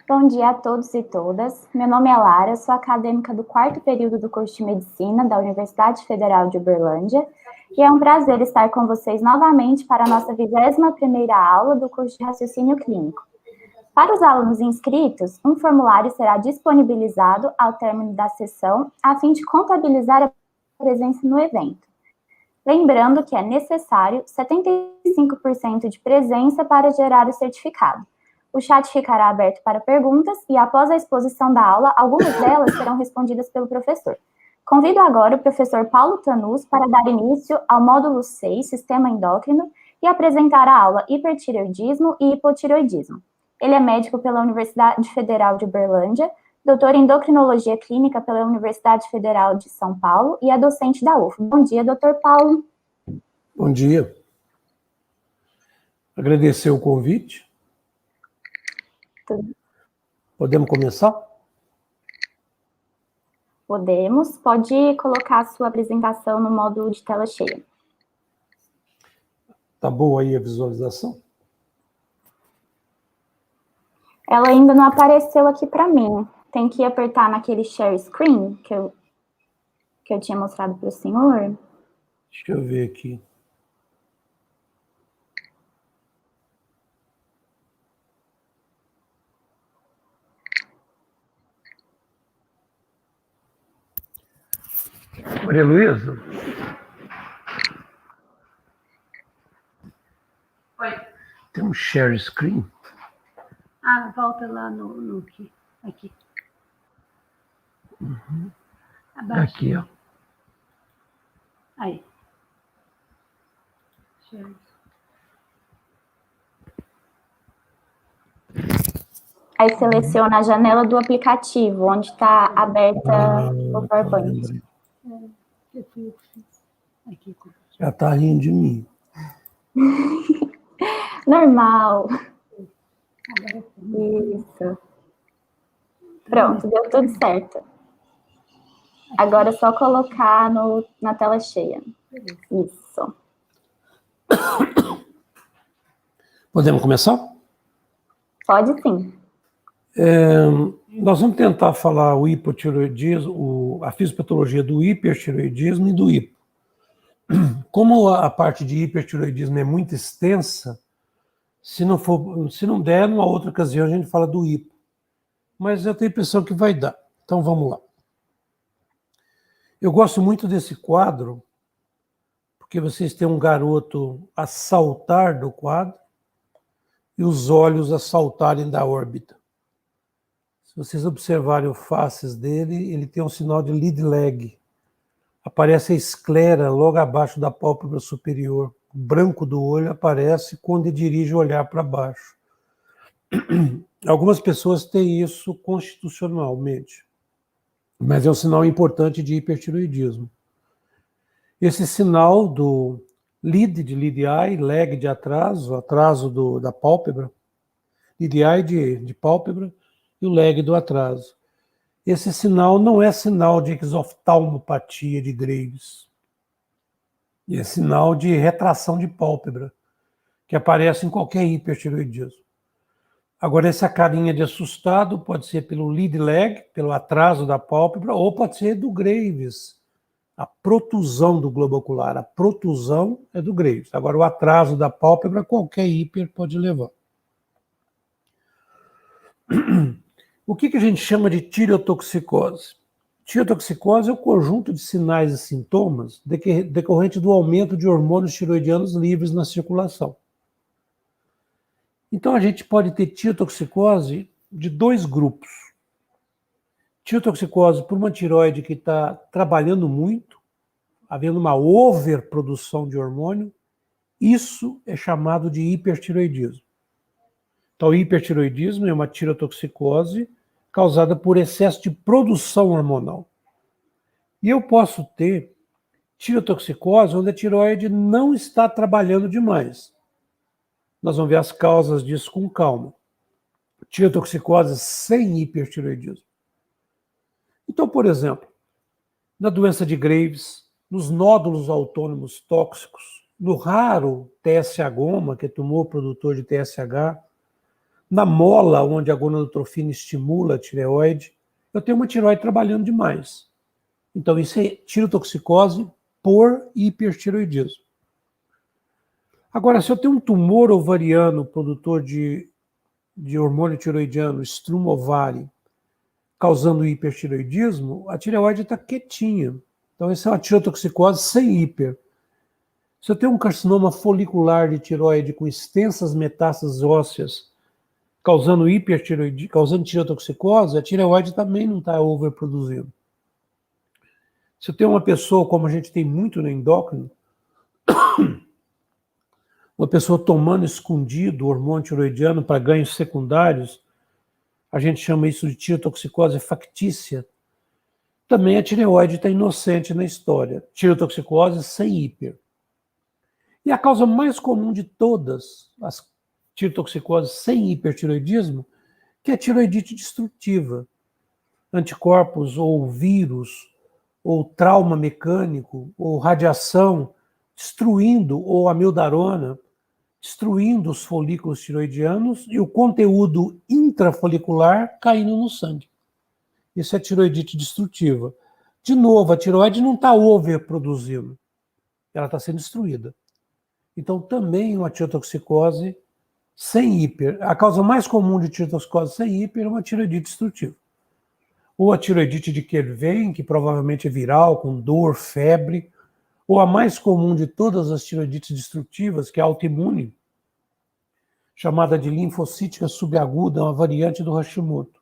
Bom dia a todos e todas. Meu nome é Lara, sou acadêmica do 4º período do curso de Medicina da Universidade Federal de Uberlândia e é um prazer estar com vocês novamente para a nossa 21ª aula do curso de Raciocínio Clínico. Para os alunos inscritos, um formulário será disponibilizado ao término da sessão a fim de contabilizar a presença no evento. Lembrando que é necessário 75% de presença para gerar o certificado. O chat ficará aberto para perguntas e, após a exposição da aula, algumas delas serão respondidas pelo professor. Convido agora o professor Paulo Tanus para dar início ao módulo 6, Sistema Endócrino, e apresentar a aula Hipertireoidismo e Hipotireoidismo. Ele é médico pela Universidade Federal de Uberlândia, doutor em Endocrinologia Clínica pela Universidade Federal de São Paulo e é docente da UF. Bom dia, doutor Paulo. Bom dia. Agradecer o convite. Podemos começar? Podemos. Pode colocar a sua apresentação no módulo de tela cheia. Tá boa aí a visualização? Ela ainda não apareceu aqui para mim. Tem que apertar naquele share screen que eu tinha mostrado para o senhor. Deixa eu ver aqui. Maria Luísa? Oi. Tem um share screen? Ah, volta lá no aqui. Uhum. Abaixo. Aqui, ó. Aí. Share. Aí seleciona a janela do aplicativo, onde está aberta o PowerPoint. Eu fiz aqui. Já tá rindo de mim. Normal. Agora Isso. Pronto, deu tudo certo. Agora é só colocar na tela cheia. Isso. Podemos começar? Pode sim. Nós vamos tentar falar o hipotireoidismo, a fisiopatologia do hipertireoidismo e do hipo. Como a parte de hipertireoidismo é muito extensa, se não der, numa outra ocasião a gente fala do hipo. Mas eu tenho a impressão que vai dar. Então vamos lá. Eu gosto muito desse quadro, porque vocês têm um garoto a saltar do quadro e os olhos a saltarem da órbita. Se vocês observarem o faces dele, ele tem um sinal de lead leg. Aparece a esclera logo abaixo da pálpebra superior. O branco do olho aparece quando ele dirige o olhar para baixo. Algumas pessoas têm isso constitucionalmente, mas é um sinal importante de hipertireoidismo. Esse sinal do lead de lead eye, leg de atraso, da pálpebra, lead eye de pálpebra e o leg do atraso. Esse sinal não é sinal de exoftalmopatia de Graves. É sinal de retração de pálpebra, que aparece em qualquer hipertireoidismo. Agora, essa carinha de assustado pode ser pelo lead leg, pelo atraso da pálpebra, ou pode ser do Graves, a protusão do globo ocular. A protusão é do Graves. Agora, o atraso da pálpebra, qualquer hiper pode levar. O que a gente chama de tireotoxicose? Tireotoxicose é o conjunto de sinais e sintomas decorrente do aumento de hormônios tireoidianos livres na circulação. Então, a gente pode ter tireotoxicose de dois grupos. Tireotoxicose por uma tireoide que está trabalhando muito, havendo uma overprodução de hormônio, isso é chamado de hipertireoidismo. Então, o hipertireoidismo é uma tireotoxicose causada por excesso de produção hormonal. E eu posso ter tireotoxicose onde a tireoide não está trabalhando demais. Nós vamos ver as causas disso com calma. Tireotoxicose sem hipertireoidismo. Então, por exemplo, na doença de Graves, nos nódulos autônomos tóxicos, no raro TSH-goma, que é tumor produtor de TSH, Na mola, onde a gonadotrofina estimula a tireoide, eu tenho uma tireoide trabalhando demais. Então, isso é tirotoxicose por hipertireoidismo. Agora, se eu tenho um tumor ovariano produtor de hormônio tireoidiano, estruma ovário, causando hipertireoidismo, a tireoide está quietinha. Então, essa é uma tirotoxicose sem hiper. Se eu tenho um carcinoma folicular de tireoide com extensas metástases ósseas, causando causando tireotoxicose, a tireoide também não está overproduzindo. Se eu tenho uma pessoa, como a gente tem muito no endócrino, uma pessoa tomando escondido o hormônio tireoidiano para ganhos secundários, a gente chama isso de tireotoxicose factícia. Também a tireoide está inocente na história. Tireotoxicose sem hiper. E a causa mais comum de todas as tireotoxicoses sem hipertireoidismo, que é a tireoidite destrutiva. Anticorpos ou vírus, ou trauma mecânico, ou radiação, destruindo, ou amiodarona, destruindo os folículos tireoidianos e o conteúdo intrafolicular caindo no sangue. Isso é tireoidite destrutiva. De novo, a tireoide não está overproduzindo, ela está sendo destruída. Então, também uma tireotoxicose sem hiper. A causa mais comum de tireotoxicose sem hiper é uma tireoidite destrutiva. Ou a tireoidite de Kervin, que provavelmente é viral, com dor, febre, ou a mais comum de todas as tireoidites destrutivas, que é a autoimune, chamada de linfocítica subaguda, uma variante do Hashimoto.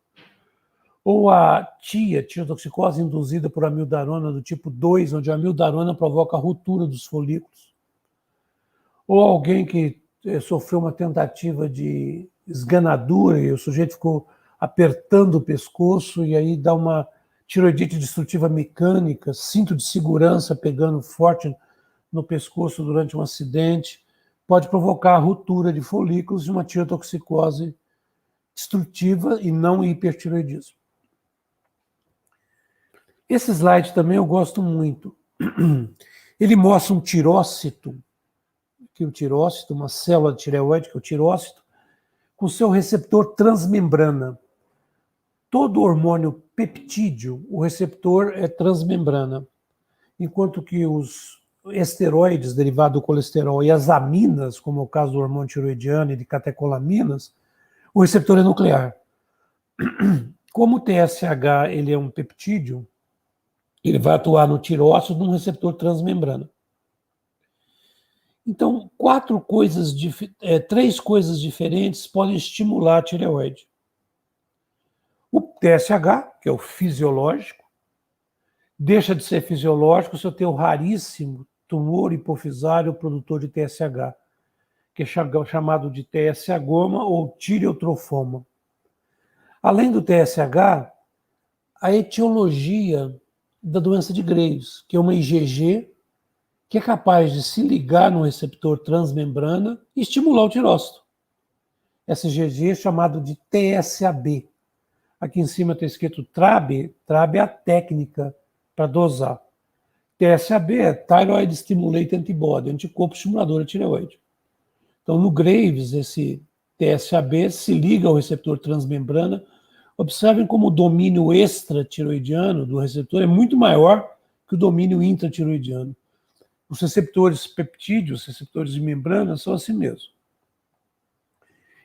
Ou a tireotoxicose induzida por amiodarona do tipo 2, onde a amiodarona provoca a ruptura dos folículos. Ou alguém que sofreu uma tentativa de esganadura e o sujeito ficou apertando o pescoço e aí dá uma tireoidite destrutiva mecânica, cinto de segurança pegando forte no pescoço durante um acidente, pode provocar a ruptura de folículos e uma tireotoxicose destrutiva e não hipertireoidismo. Esse slide também eu gosto muito. Ele mostra um tirócito, que é o tirócito, uma célula de tireoide, que é o tirócito, com seu receptor transmembrana. Todo hormônio peptídeo, o receptor é transmembrana, enquanto que os esteroides derivados do colesterol e as aminas, como é o caso do hormônio tireoidiano e de catecolaminas, o receptor é nuclear. Como o TSH ele é um peptídeo, ele vai atuar no tirócito num receptor transmembrana. Então, três coisas diferentes podem estimular a tireoide. O TSH, que é o fisiológico, deixa de ser fisiológico se eu tenho o raríssimo tumor hipofisário produtor de TSH, que é chamado de TSH-goma ou tireotrofoma. Além do TSH, a etiologia da doença de Graves, que é uma IgG, que é capaz de se ligar no receptor transmembrana e estimular o tirócito. Essa IgG é chamado de TSAB. Aqui em cima está escrito TRAB, TRAB é a técnica para dosar. TSAB é Thyroid Stimulate Antibody, anticorpo estimulador da tireoide. Então, no Graves, esse TSAB se liga ao receptor transmembrana. Observem como o domínio extratireoidiano do receptor é muito maior que o domínio intratireoidiano. Os receptores peptídeos, receptores de membrana, são assim mesmo.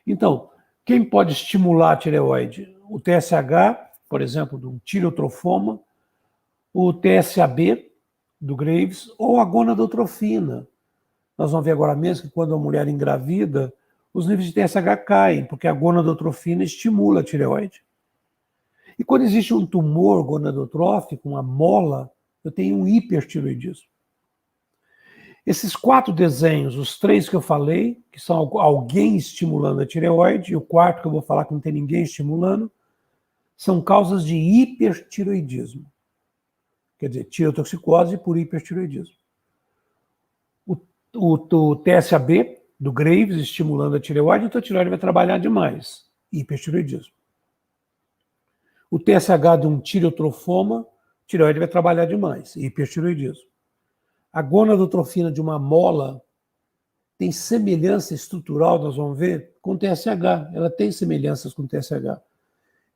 Então, quem pode estimular a tireoide? O TSH, por exemplo, do tireotrofoma, o TSAB, do Graves, ou a gonadotrofina. Nós vamos ver agora mesmo que quando a mulher engravida, os níveis de TSH caem, porque a gonadotrofina estimula a tireoide. E quando existe um tumor gonadotrófico, uma mola, eu tenho um hipertireoidismo. Esses 4 desenhos, os 3 que eu falei, que são alguém estimulando a tireoide, e o quarto que eu vou falar que não tem ninguém estimulando, são causas de hipertireoidismo. Quer dizer, tireotoxicose por hipertireoidismo. O TSAB, do Graves, estimulando a tireoide, então a tireoide vai trabalhar demais. Hipertireoidismo. O TSH de um tireotrofoma, a tireoide vai trabalhar demais. Hipertireoidismo. A gonadotrofina de uma mola, tem semelhança estrutural, nós vamos ver, com TSH. Ela tem semelhanças com TSH.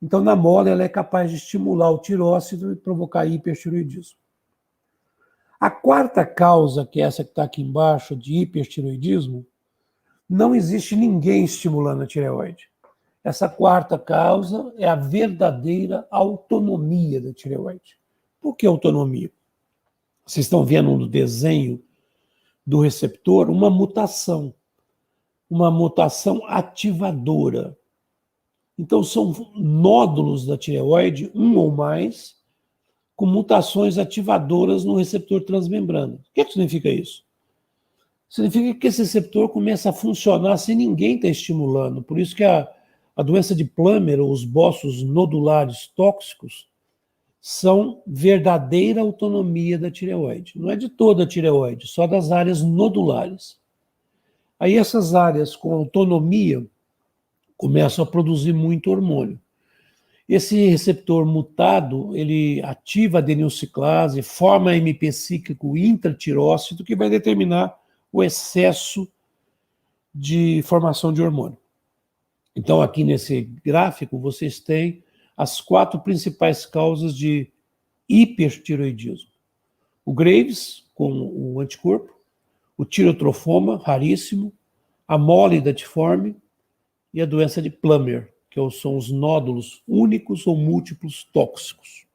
Então, na mola, ela é capaz de estimular o tirócito e provocar hipertiroidismo. A quarta causa, que é essa que está aqui embaixo, de hipertiroidismo, não existe ninguém estimulando a tireoide. Essa quarta causa é a verdadeira autonomia da tireoide. Por que autonomia? Vocês estão vendo no desenho do receptor uma mutação ativadora. Então, são nódulos da tireoide, um ou mais, com mutações ativadoras no receptor transmembrana. O que significa isso? Significa que esse receptor começa a funcionar sem ninguém estar estimulando. Por isso que a doença de Plummer, ou os bossos nodulares tóxicos, são verdadeira autonomia da tireoide. Não é de toda a tireoide, só das áreas nodulares. Aí essas áreas com autonomia começam a produzir muito hormônio. Esse receptor mutado, ele ativa a adenilciclase, forma MP cíclico intratirócito, que vai determinar o excesso de formação de hormônio. Então, aqui nesse gráfico, vocês têm as 4 principais causas de hipertiroidismo. O Graves, com o anticorpo, o tirotrofoma, raríssimo, a mole datiforme e a doença de Plummer, que são os nódulos únicos ou múltiplos tóxicos.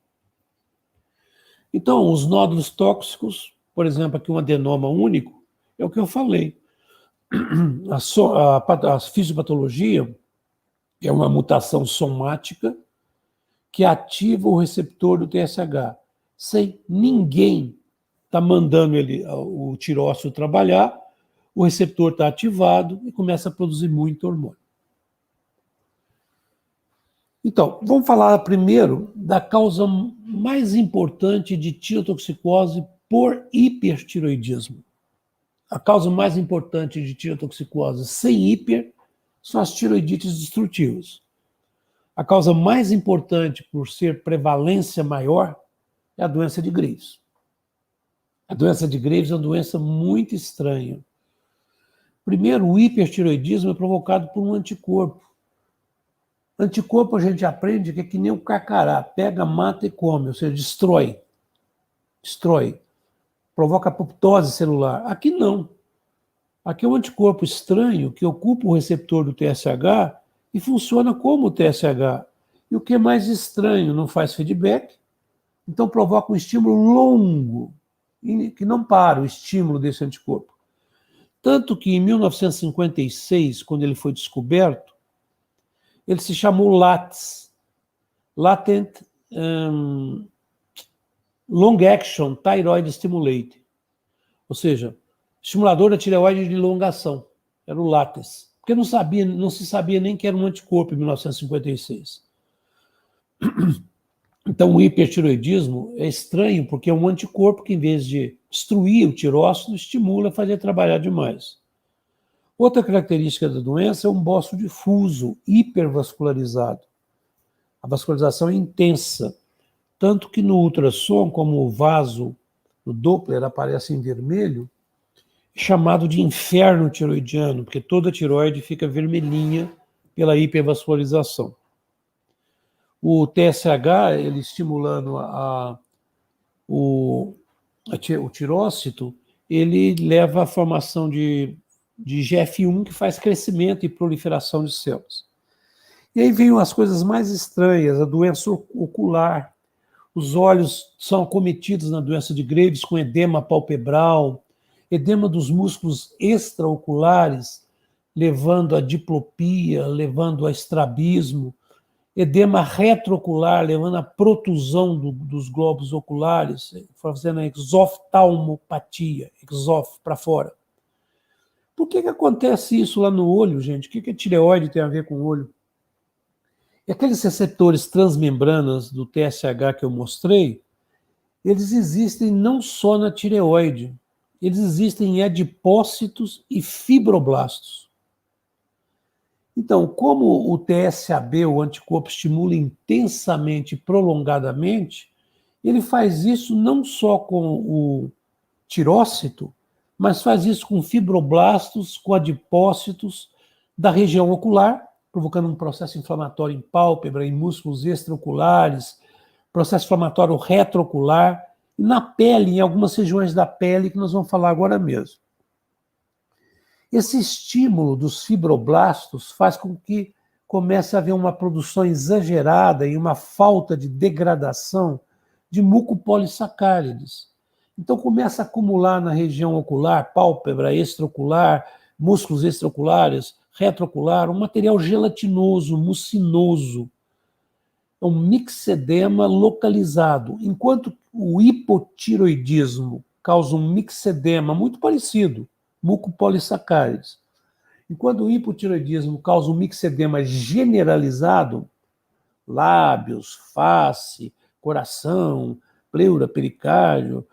Então, os tóxicos, por exemplo, aqui um adenoma único, é o que eu falei. A fisiopatologia é uma mutação somática que ativa o receptor do TSH, sem ninguém estar mandando o tirócito trabalhar, o receptor está ativado e começa a produzir muito hormônio. Então, vamos falar primeiro da causa mais importante de tirotoxicose por hipertiroidismo. A causa mais importante de tirotoxicose sem hiper são as tiroidites destrutivas. A causa mais importante por ser prevalência maior é a doença de Graves. A doença de Graves é uma doença muito estranha. Primeiro, o hipertiroidismo é provocado por um anticorpo. Anticorpo a gente aprende que é que nem o carcará, pega, mata e come, ou seja, destrói. Provoca apoptose celular. Aqui não. Aqui é um anticorpo estranho que ocupa o receptor do TSH e funciona como o TSH. E o que é mais estranho, não faz feedback, então provoca um estímulo longo, que não para o estímulo desse anticorpo. Tanto que em 1956, quando ele foi descoberto, ele se chamou LATS, Latent Long Action Thyroid Stimulator, ou seja, estimulador da tireoide de longação, era o LATES, porque não se sabia nem que era um anticorpo em 1956. Então o hipertiroidismo é estranho, porque é um anticorpo que, em vez de destruir o tirócito, estimula a fazer trabalhar demais. Outra característica da doença é um bócio difuso, hipervascularizado. A vascularização é intensa, tanto que no ultrassom, como o vaso no Doppler aparece em vermelho, é chamado de inferno tiroidiano, porque toda a tiroide fica vermelhinha pela hipervascularização. O TSH, ele estimulando o tirócito, ele leva à formação de GF1, que faz crescimento e proliferação de células. E aí vêm as coisas mais estranhas, a doença ocular. Os olhos são acometidos na doença de Graves com edema palpebral, edema dos músculos extraoculares, levando a diplopia, levando a estrabismo, edema retroocular, levando a protusão dos globos oculares, fazendo a exoftalmopatia, exof para fora. Por que acontece isso lá no olho, gente? O que a tireoide tem a ver com o olho? E aqueles receptores transmembranas do TSH que eu mostrei, eles existem não só na tireoide, eles existem em adipócitos e fibroblastos. Então, como o TSAB, o anticorpo, estimula intensamente e prolongadamente, ele faz isso não só com o tirócito, mas faz isso com fibroblastos, com adipócitos da região ocular, provocando um processo inflamatório em pálpebra, em músculos extraoculares, processo inflamatório retroocular, e na pele, em algumas regiões da pele, que nós vamos falar agora mesmo. Esse estímulo dos fibroblastos faz com que comece a haver uma produção exagerada e uma falta de degradação de mucopolissacárides. Então começa a acumular na região ocular, pálpebra, extraocular, músculos extraoculares, retroocular, um material gelatinoso, mucinoso. É um mixedema localizado, enquanto o hipotiroidismo causa um mixedema muito parecido, mucopolissacárides. Enquanto o hipotiroidismo causa um mixedema generalizado, lábios, face, coração, pleura, pericárdio,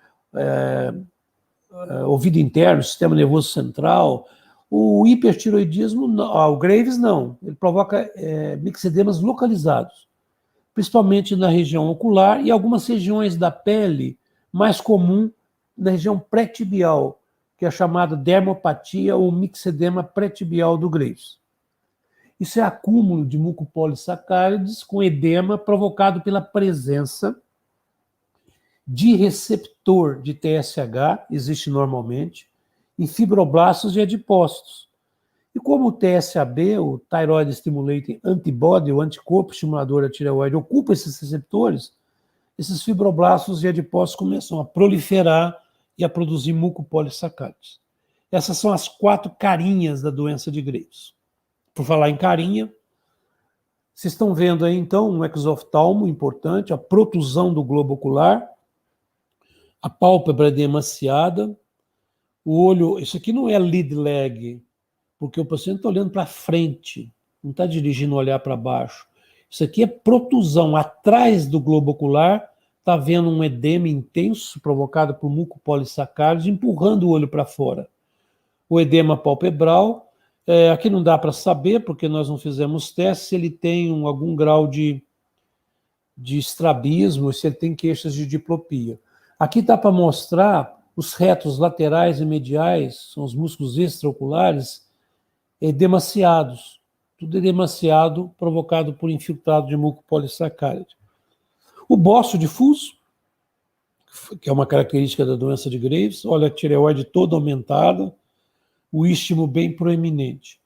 ouvido interno, sistema nervoso central, o hipertiroidismo, o Graves não, ele provoca mixedemas localizados, principalmente na região ocular e algumas regiões da pele, mais comum na região pré-tibial, que é a chamada dermopatia ou mixedema pré-tibial do Graves. Isso é acúmulo de mucopolissacárides com edema provocado pela presença de receptor de TSH, existe normalmente, em fibroblastos e adipócitos. E como o TSAB, o Thyroid Stimulating Antibody, o anticorpo estimulador da tireoide, ocupa esses receptores, esses fibroblastos e adipócitos começam a proliferar e a produzir mucopolissacárides. Essas são as 4 carinhas da doença de Graves. Por falar em carinha, vocês estão vendo aí, então, um exoftalmo importante, a protusão do globo ocular, a pálpebra emaciada, o olho... Isso aqui não é lead lag, porque o paciente está olhando para frente, não está dirigindo o olhar para baixo. Isso aqui é protusão. Atrás do globo ocular está havendo um edema intenso provocado por mucopolissacárides empurrando o olho para fora. O edema palpebral, aqui não dá para saber, porque nós não fizemos teste, se ele tem algum grau de estrabismo, se ele tem queixas de diplopia. Aqui dá para mostrar os retos laterais e mediais, são os músculos extraoculares, edemaciados. Tudo edemaciado provocado por infiltrado de mucopolissacáride. O bócio difuso, que é uma característica da doença de Graves, olha a tireoide toda aumentada, o istmo bem proeminente.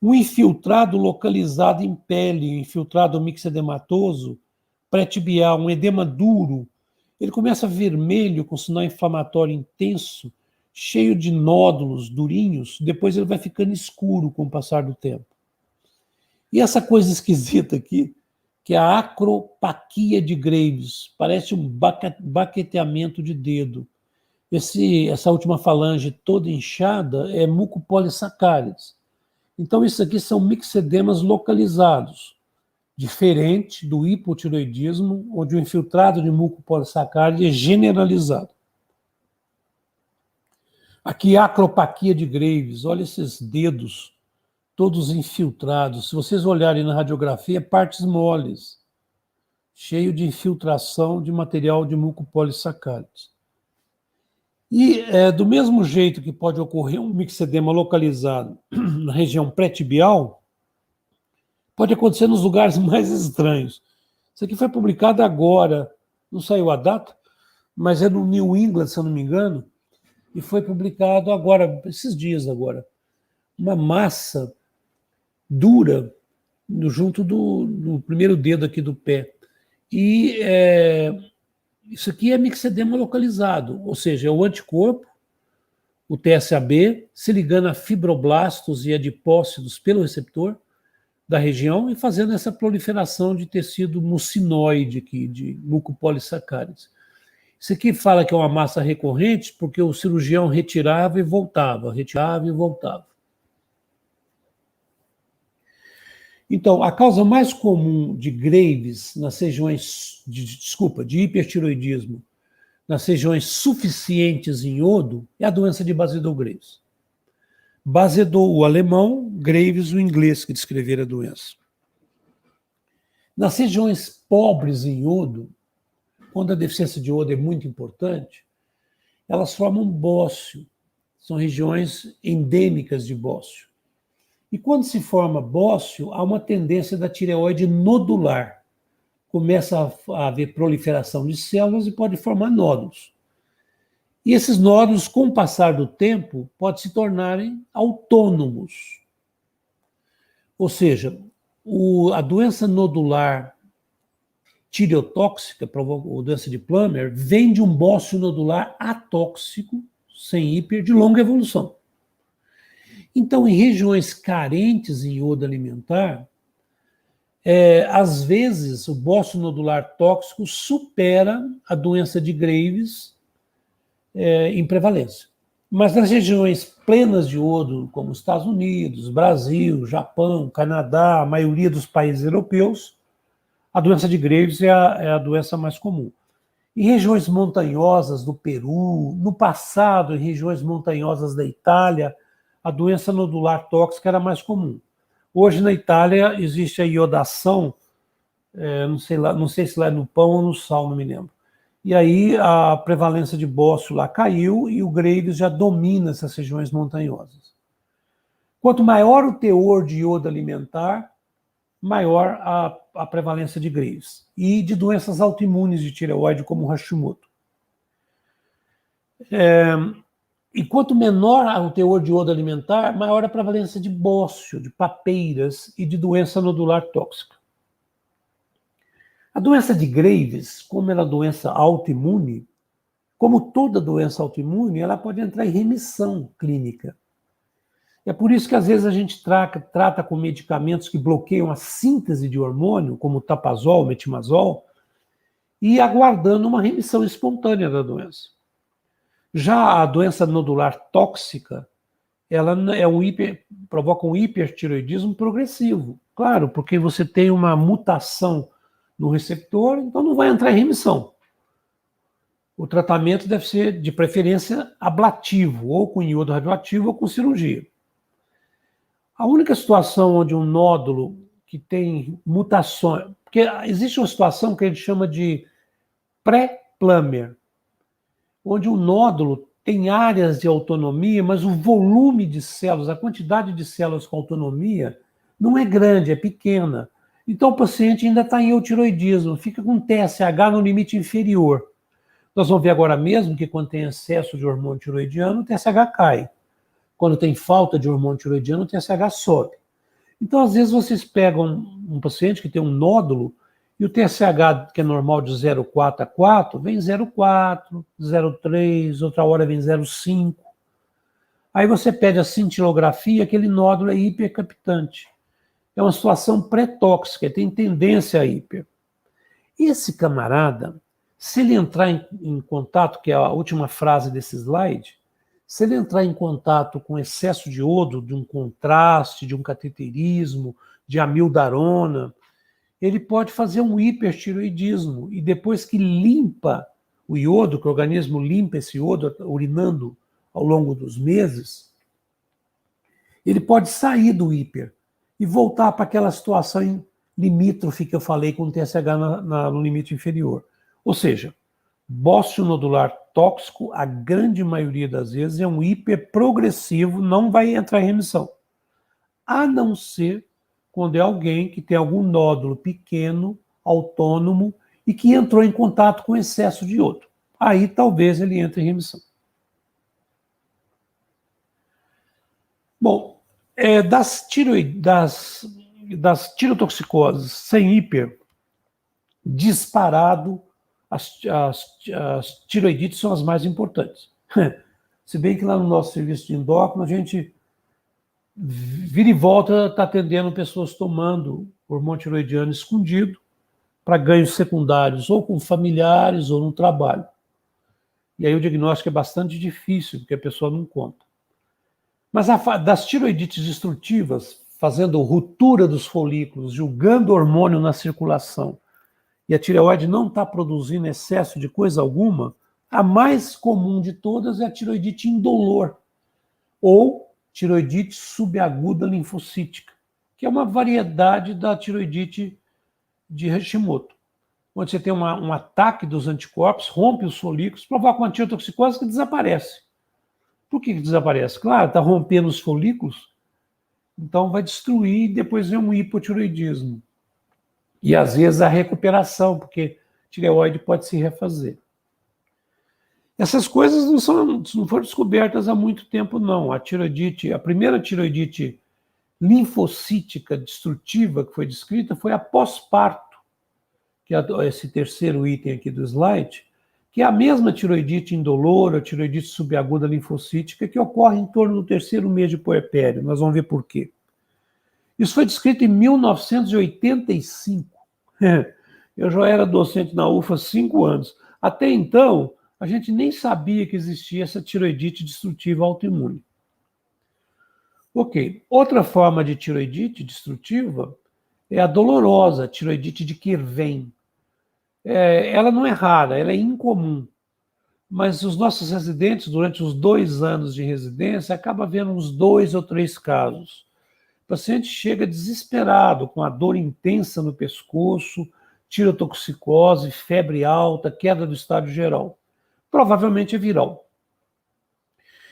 Um infiltrado localizado em pele, um infiltrado mixedematoso, pré-tibial, um edema duro, ele começa vermelho, com sinal inflamatório intenso, cheio de nódulos durinhos, depois ele vai ficando escuro com o passar do tempo. E essa coisa esquisita aqui, que é a acropaquia de Graves, parece um baqueteamento de dedo. Essa última falange toda inchada é mucopolissacárides. Então, isso aqui são mixedemas localizados, diferente do hipotiroidismo, onde o infiltrado de mucopolissacáride é generalizado. Aqui, a acropaquia de Graves, olha esses dedos, todos infiltrados. Se vocês olharem na radiografia, partes moles, cheio de infiltração de material de mucopolissacárides. E do mesmo jeito que pode ocorrer um mixedema localizado na região pré-tibial, pode acontecer nos lugares mais estranhos. Isso aqui foi publicado agora, não saiu a data, mas é no New England, se eu não me engano, e foi publicado agora, esses dias agora, uma massa dura junto do primeiro dedo aqui do pé. E isso aqui é mixedema localizado, ou seja, é o anticorpo, o TSAB, se ligando a fibroblastos e adipócitos pelo receptor da região e fazendo essa proliferação de tecido mucinoide aqui, de mucopolissacárides. Isso aqui fala que é uma massa recorrente porque o cirurgião retirava e voltava, retirava e voltava. Então, a causa mais comum de Graves nas regiões, de hipertiroidismo, nas regiões suficientes em iodo, é a doença de Baseddow-Graves. Baseddow, o alemão, Graves, o inglês, que descreveram a doença. Nas regiões pobres em iodo, quando a deficiência de iodo é muito importante, elas formam bócio. São regiões endêmicas de bócio. E quando se forma bócio, há uma tendência da tireoide nodular. Começa a haver proliferação de células e pode formar nódulos. E esses nódulos, com o passar do tempo, podem se tornarem autônomos. Ou seja, a doença nodular tireotóxica, a doença de Plummer, vem de um bócio nodular atóxico, sem hiper, de longa evolução. Então, em regiões carentes em iodo alimentar, às vezes o bócio nodular tóxico supera a doença de Graves em prevalência. Mas nas regiões plenas de iodo, como os Estados Unidos, Brasil, Japão, Canadá, a maioria dos países europeus, a doença de Graves é a doença mais comum. Em regiões montanhosas do Peru, no passado, em regiões montanhosas da Itália, a doença nodular tóxica era mais comum. Hoje, na Itália, existe a iodação, não sei se lá é no pão ou no sal, não me lembro. E aí a prevalência de bócio lá caiu e o Graves já domina essas regiões montanhosas. Quanto maior o teor de iodo alimentar, maior a prevalência de Graves e de doenças autoimunes de tireoide, como o Hashimoto. E quanto menor o teor de iodo alimentar, maior a prevalência de bócio, de papeiras e de doença nodular tóxica. A doença de Graves, como ela é doença autoimune, como toda doença autoimune, ela pode entrar em remissão clínica. É por isso que às vezes a gente trata com medicamentos que bloqueiam a síntese de hormônio, como o tapazol, metimazol, e aguardando uma remissão espontânea da doença. Já a doença nodular tóxica, ela provoca um hipertireoidismo progressivo. Claro, porque você tem uma mutação no receptor, então não vai entrar em remissão. O tratamento deve ser, de preferência, ablativo, ou com iodo radioativo ou com cirurgia. A única situação onde um nódulo que tem mutações... Porque existe uma situação que a gente chama de pré-Plummer, onde o nódulo tem áreas de autonomia, mas o volume de células, a quantidade de células com autonomia, não é grande, é pequena. Então o paciente ainda está em eutiroidismo, fica com TSH no limite inferior. Nós vamos ver agora mesmo que quando tem excesso de hormônio tiroidiano, o TSH cai. Quando tem falta de hormônio tiroidiano, o TSH sobe. Então, às vezes, vocês pegam um paciente que tem um nódulo e o TSH, que é normal de 0,4 a 4, vem 0,4, 0,3, outra hora vem 0,5. Aí você pede a cintilografia, aquele nódulo é hipercaptante. É uma situação pré-tóxica, tem tendência a hiper. Esse camarada, se ele entrar em contato, que é a última frase desse slide, se ele entrar em contato com excesso de iodo, de um contraste, de um cateterismo, de amildarona, ele pode fazer um hipertireoidismo e depois que limpa o iodo, que o organismo limpa esse iodo urinando ao longo dos meses, ele pode sair do hiper e voltar para aquela situação limítrofe que eu falei com o TSH no limite inferior. Ou seja, bócio nodular tóxico, a grande maioria das vezes, é um hiper progressivo, não vai entrar em remissão. A não ser quando é alguém que tem algum nódulo pequeno, autônomo, e que entrou em contato com excesso de iodo. Aí talvez ele entre em remissão. Bom, das tireotoxicoses sem hiper, disparado, as tireoidites são as mais importantes. Se bem que lá no nosso serviço de endócrino, a gente vira e volta está atendendo pessoas tomando hormônio tireoidiano escondido para ganhos secundários, ou com familiares, ou no trabalho. E aí o diagnóstico é bastante difícil, porque a pessoa não conta. Mas das tireoidites destrutivas, fazendo ruptura dos folículos, julgando hormônio na circulação, e a tireoide não está produzindo excesso de coisa alguma, a mais comum de todas é a tireoidite indolor, ou tireoidite subaguda linfocítica, que é uma variedade da tireoidite de Hashimoto, onde você tem um ataque dos anticorpos, rompe os folículos, provoca uma tireotoxicose que desaparece. Por que desaparece? Claro, está rompendo os folículos, então vai destruir e depois vem um hipotiroidismo. E às vezes a recuperação, porque a tireoide pode se refazer. Essas coisas não foram descobertas há muito tempo, não. A primeira tireoidite linfocítica destrutiva que foi descrita foi a pós-parto, que é esse terceiro item aqui do slide, que é a mesma tireoidite indolora, tireoidite subaguda linfocítica, que ocorre em torno do terceiro mês de puerpério. Nós vamos ver por quê. Isso foi descrito em 1985. Eu já era docente na UFA há 5 anos. Até então, a gente nem sabia que existia essa tireoidite destrutiva autoimune. Ok. Outra forma de tireoidite destrutiva é a dolorosa, a tireoidite de Kirven. Ela não é rara, ela é incomum. Mas os nossos residentes, durante os 2 anos de residência, acabam vendo uns 2 ou 3 casos. O paciente chega desesperado, com a dor intensa no pescoço, tirotoxicose, febre alta, queda do estado geral. Provavelmente é viral.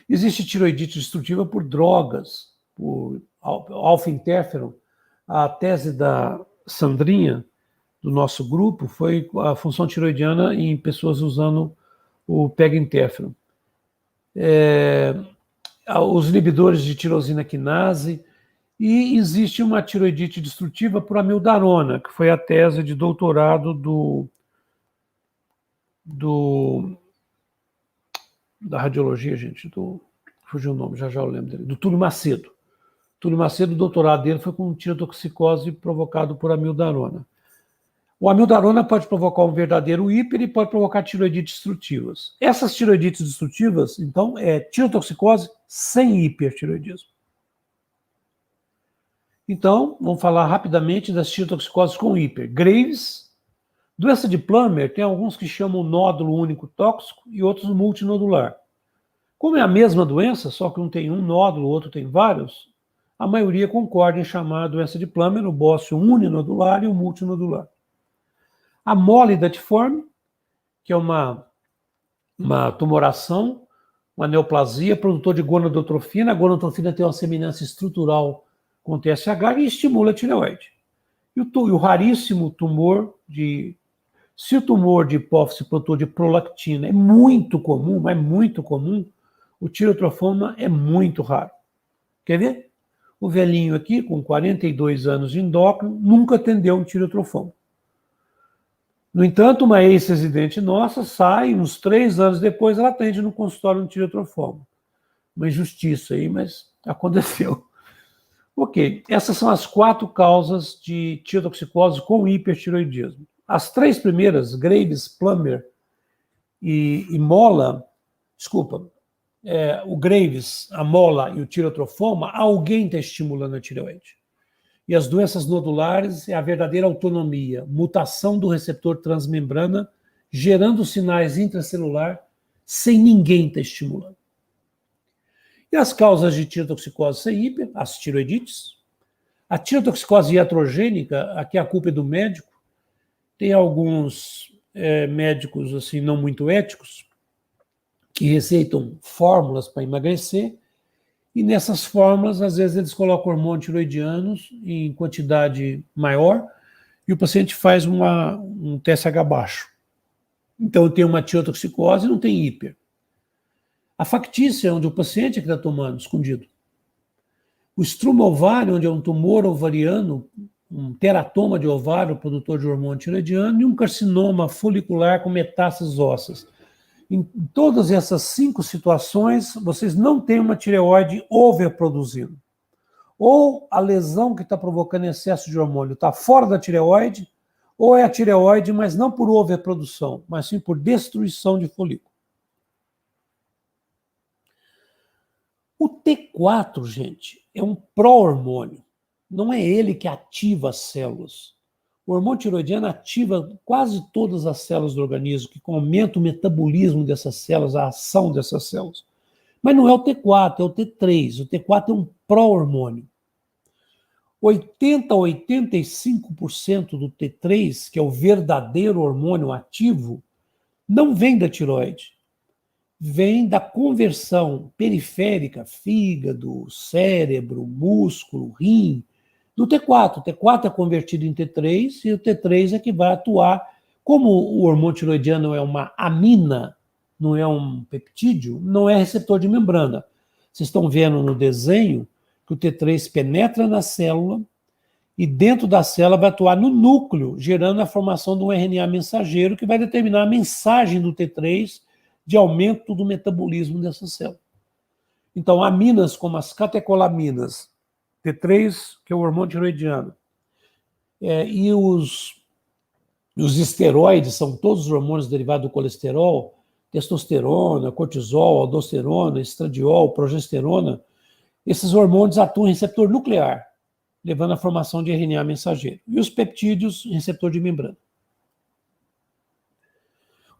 Existe tireoidite destrutiva por drogas, por alfa-interferon. A tese da Sandrinha, do nosso grupo, foi a função tiroidiana em pessoas usando o PEG-interferon. Os inibidores de tirosina quinase, e existe uma tireoidite destrutiva por amiodarona, que foi a tese de doutorado da radiologia, gente, fugiu o nome, já eu lembro dele, do Túlio Macedo. Túlio Macedo, o doutorado dele foi com tirotoxicose provocado por amiodarona. O amiodarona pode provocar um verdadeiro hiper e pode provocar tireoidites destrutivas. Essas tireoidites destrutivas, então, é tirotoxicose sem hipertireoidismo. Então, vamos falar rapidamente das tirotoxicoses com hiper. Graves, doença de Plummer, tem alguns que chamam nódulo único tóxico e outros multinodular. Como é a mesma doença, só que um tem um nódulo, o outro tem vários, a maioria concorda em chamar a doença de Plummer o bócio uninodular e o multinodular. A mole datiforme, que é uma tumoração, uma neoplasia, produtor de gonadotrofina. A gonadotrofina tem uma semelhança estrutural com TSH e estimula a tireoide. E o raríssimo tumor se o tumor de hipófise produtor de prolactina é muito comum, mas muito comum, o tireotrofoma é muito raro. Quer ver? O velhinho aqui, com 42 anos de endócrino, nunca atendeu um tireotrofoma. No entanto, uma ex-residente nossa sai, uns 3 anos depois, ela atende no consultório um tireotrofoma. Uma injustiça aí, mas aconteceu. Ok, essas são as 4 causas de tirotoxicose com hipertireoidismo. As 3 primeiras, Graves, Plummer e mola, o Graves, a mola e o tireotrofoma, alguém está estimulando a tireoide. E as doenças nodulares é a verdadeira autonomia, mutação do receptor transmembrana, gerando sinais intracelular, sem ninguém estar estimulando. E as causas de tirotoxicose sem hiper, as tireoidites. A tirotoxicose iatrogênica, aqui a culpa é do médico. Tem alguns médicos assim não muito éticos que receitam fórmulas para emagrecer, e nessas fórmulas, às vezes, eles colocam hormônios tiroidianos em quantidade maior e o paciente faz um TSH baixo. Então, tem uma tirotoxicose e não tem hiper. A factícia é onde o paciente é que está tomando, escondido. O estruma ovário, onde é um tumor ovariano, um teratoma de ovário, produtor de hormônio tiroidiano, e um carcinoma folicular com metástases ósseas. Em todas essas 5 situações, vocês não têm uma tireoide overproduzindo. Ou a lesão que está provocando excesso de hormônio está fora da tireoide, ou é a tireoide, mas não por overprodução, mas sim por destruição de folículo. O T4, gente, é um pró-hormônio. Não é ele que ativa as células. O hormônio tiroidiano ativa quase todas as células do organismo, que aumenta o metabolismo dessas células, a ação dessas células. Mas não é o T4, é o T3. O T4 é um pró-hormônio. 80% a 85% do T3, que é o verdadeiro hormônio ativo, não vem da tireoide. vem da conversão periférica, fígado, cérebro, músculo, rim, do T4. O T4 é convertido em T3 e o T3 é que vai atuar. Como o hormônio tiroidiano é uma amina, não é um peptídeo, não é receptor de membrana. Vocês estão vendo no desenho que o T3 penetra na célula e dentro da célula vai atuar no núcleo, gerando a formação de um RNA mensageiro que vai determinar a mensagem do T3 de aumento do metabolismo dessa célula. Então, aminas como as catecolaminas, T3, que é o hormônio tiroidiano, e os esteroides, são todos os hormônios derivados do colesterol, testosterona, cortisol, aldosterona, estradiol, progesterona, esses hormônios atuam em receptor nuclear, levando à formação de RNA mensageiro. E os peptídeos, receptor de membrana.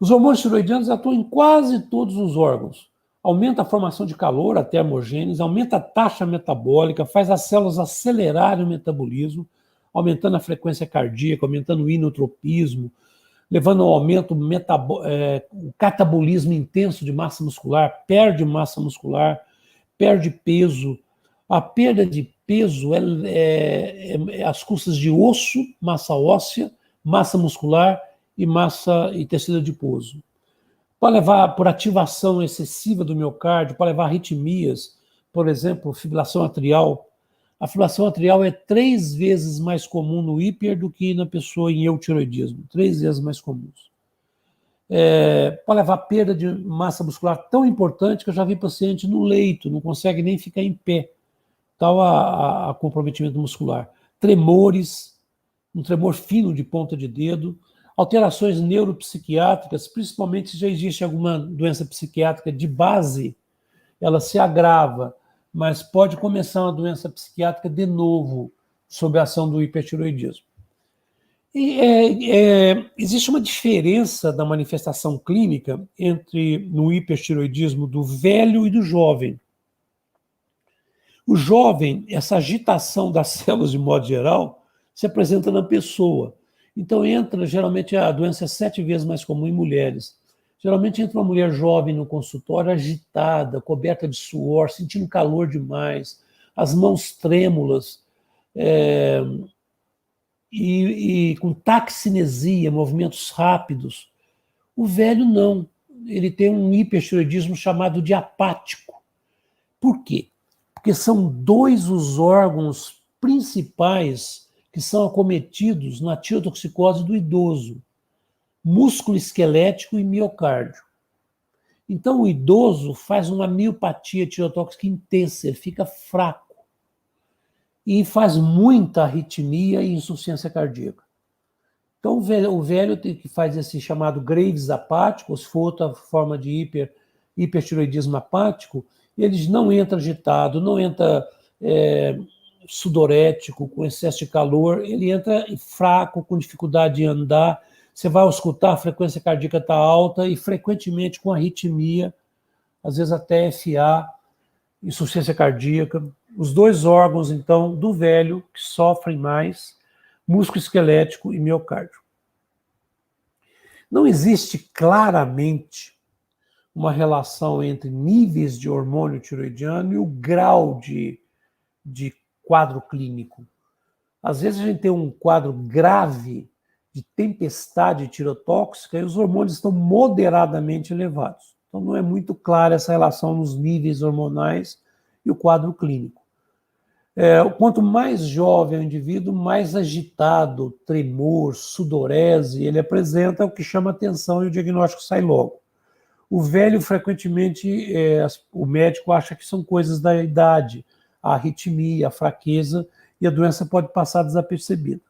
Os hormônios tiroidianos atuam em quase todos os órgãos. Aumenta a formação de calor, a termogênese, aumenta a taxa metabólica, faz as células acelerarem o metabolismo, aumentando a frequência cardíaca, aumentando o inotropismo, levando ao aumento o catabolismo intenso de massa muscular, perde massa muscular, perde peso. A perda de peso é às custas de osso, massa óssea, massa muscular e tecido adiposo. Pode levar por ativação excessiva do miocárdio, pode levar a arritmias, por exemplo, fibrilação atrial. A fibrilação atrial é 3 vezes mais comum no hiper do que na pessoa em eutiroidismo, 3 vezes mais comuns. Pode levar a perda de massa muscular tão importante que eu já vi paciente no leito, não consegue nem ficar em pé, tal a comprometimento muscular. Tremores, um tremor fino de ponta de dedo, alterações neuropsiquiátricas, principalmente se já existe alguma doença psiquiátrica de base, ela se agrava, mas pode começar uma doença psiquiátrica de novo, sob a ação do hipertiroidismo. E existe uma diferença da manifestação clínica no hipertiroidismo do velho e do jovem. O jovem, essa agitação das células de modo geral, se apresenta na pessoa. Então geralmente a doença é 7 vezes mais comum em mulheres. Geralmente entra uma mulher jovem no consultório, agitada, coberta de suor, sentindo calor demais, as mãos trêmulas, e com taxinesia, movimentos rápidos. O velho não, ele tem um hipertiroidismo chamado de apático. Por quê? Porque são 2 os órgãos principais que são acometidos na tirotoxicose do idoso: músculo esquelético e miocárdio. Então, o idoso faz uma miopatia tirotóxica intensa, ele fica fraco e faz muita arritmia e insuficiência cardíaca. Então, o velho que faz esse chamado Graves apático, ou se for outra forma de hipertiroidismo apático, ele não entra agitado, não entra sudorético, com excesso de calor, ele entra fraco, com dificuldade de andar. Você vai escutar, a frequência cardíaca está alta e frequentemente com arritmia, às vezes até FA, insuficiência cardíaca. Os 2 órgãos, então, do velho que sofrem mais, músculo esquelético e miocárdio. Não existe claramente uma relação entre níveis de hormônio tiroidiano e o grau de quadro clínico. Às vezes a gente tem um quadro grave de tempestade tirotóxica e os hormônios estão moderadamente elevados. Então não é muito clara essa relação nos níveis hormonais e o quadro clínico. Quanto mais jovem o indivíduo, mais agitado, tremor, sudorese ele apresenta, o que chama atenção e o diagnóstico sai logo. O velho, frequentemente, o médico acha que são coisas da idade, a arritmia, a fraqueza, e a doença pode passar desapercebida.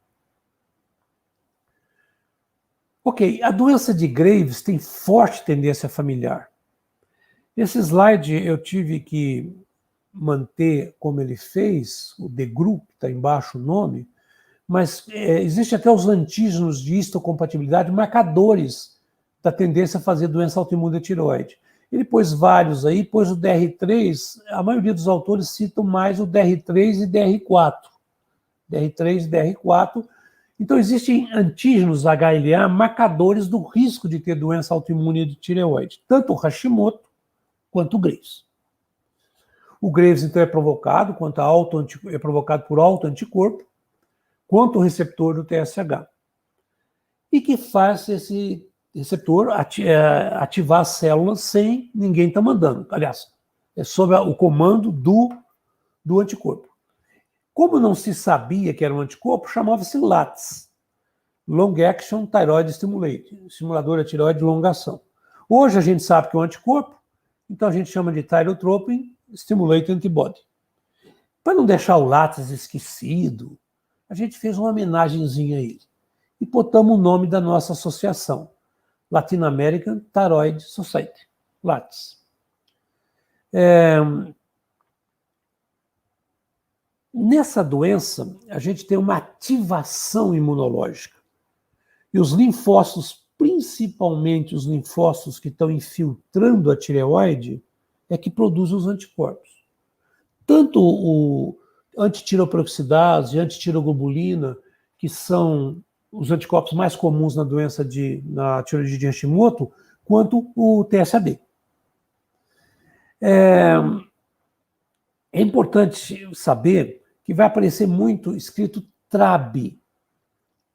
Ok, a doença de Graves tem forte tendência familiar. Esse slide eu tive que manter como ele fez, o The Group, está embaixo o nome, mas existe até os antígenos de histocompatibilidade, marcadores da tendência a fazer doença autoimune da tireoide. Ele pôs vários aí, pôs o DR3, a maioria dos autores citam mais o DR3 e DR4. DR3 e DR4. Então, existem antígenos HLA marcadores do risco de ter doença autoimune de tireoide. Tanto o Hashimoto, quanto o Graves. O Graves, então, é provocado por autoanticorpo, quanto o receptor do TSH. E que faz esse receptor ativar as células sem ninguém estar mandando. Aliás, é sob o comando do anticorpo. Como não se sabia que era um anticorpo, chamava-se LATS, Long Action Thyroid Stimulator, estimulador da tireoide de longação. Hoje a gente sabe que é um anticorpo, então a gente chama de Thyrotropin Stimulator Antibody. Para não deixar o LATS esquecido, a gente fez uma homenagenzinha a ele e botamos o nome da nossa associação, Latin American Thyroid Society, LATS. Nessa doença, a gente tem uma ativação imunológica. E os linfócitos, principalmente os linfócitos que estão infiltrando a tireoide, é que produzem os anticorpos. Tanto o antitiroperoxidase e antitiroglobulina, que são os anticorpos mais comuns na doença na tireoide de Hashimoto, quanto o TSH. É importante saber que vai aparecer muito escrito TRAB.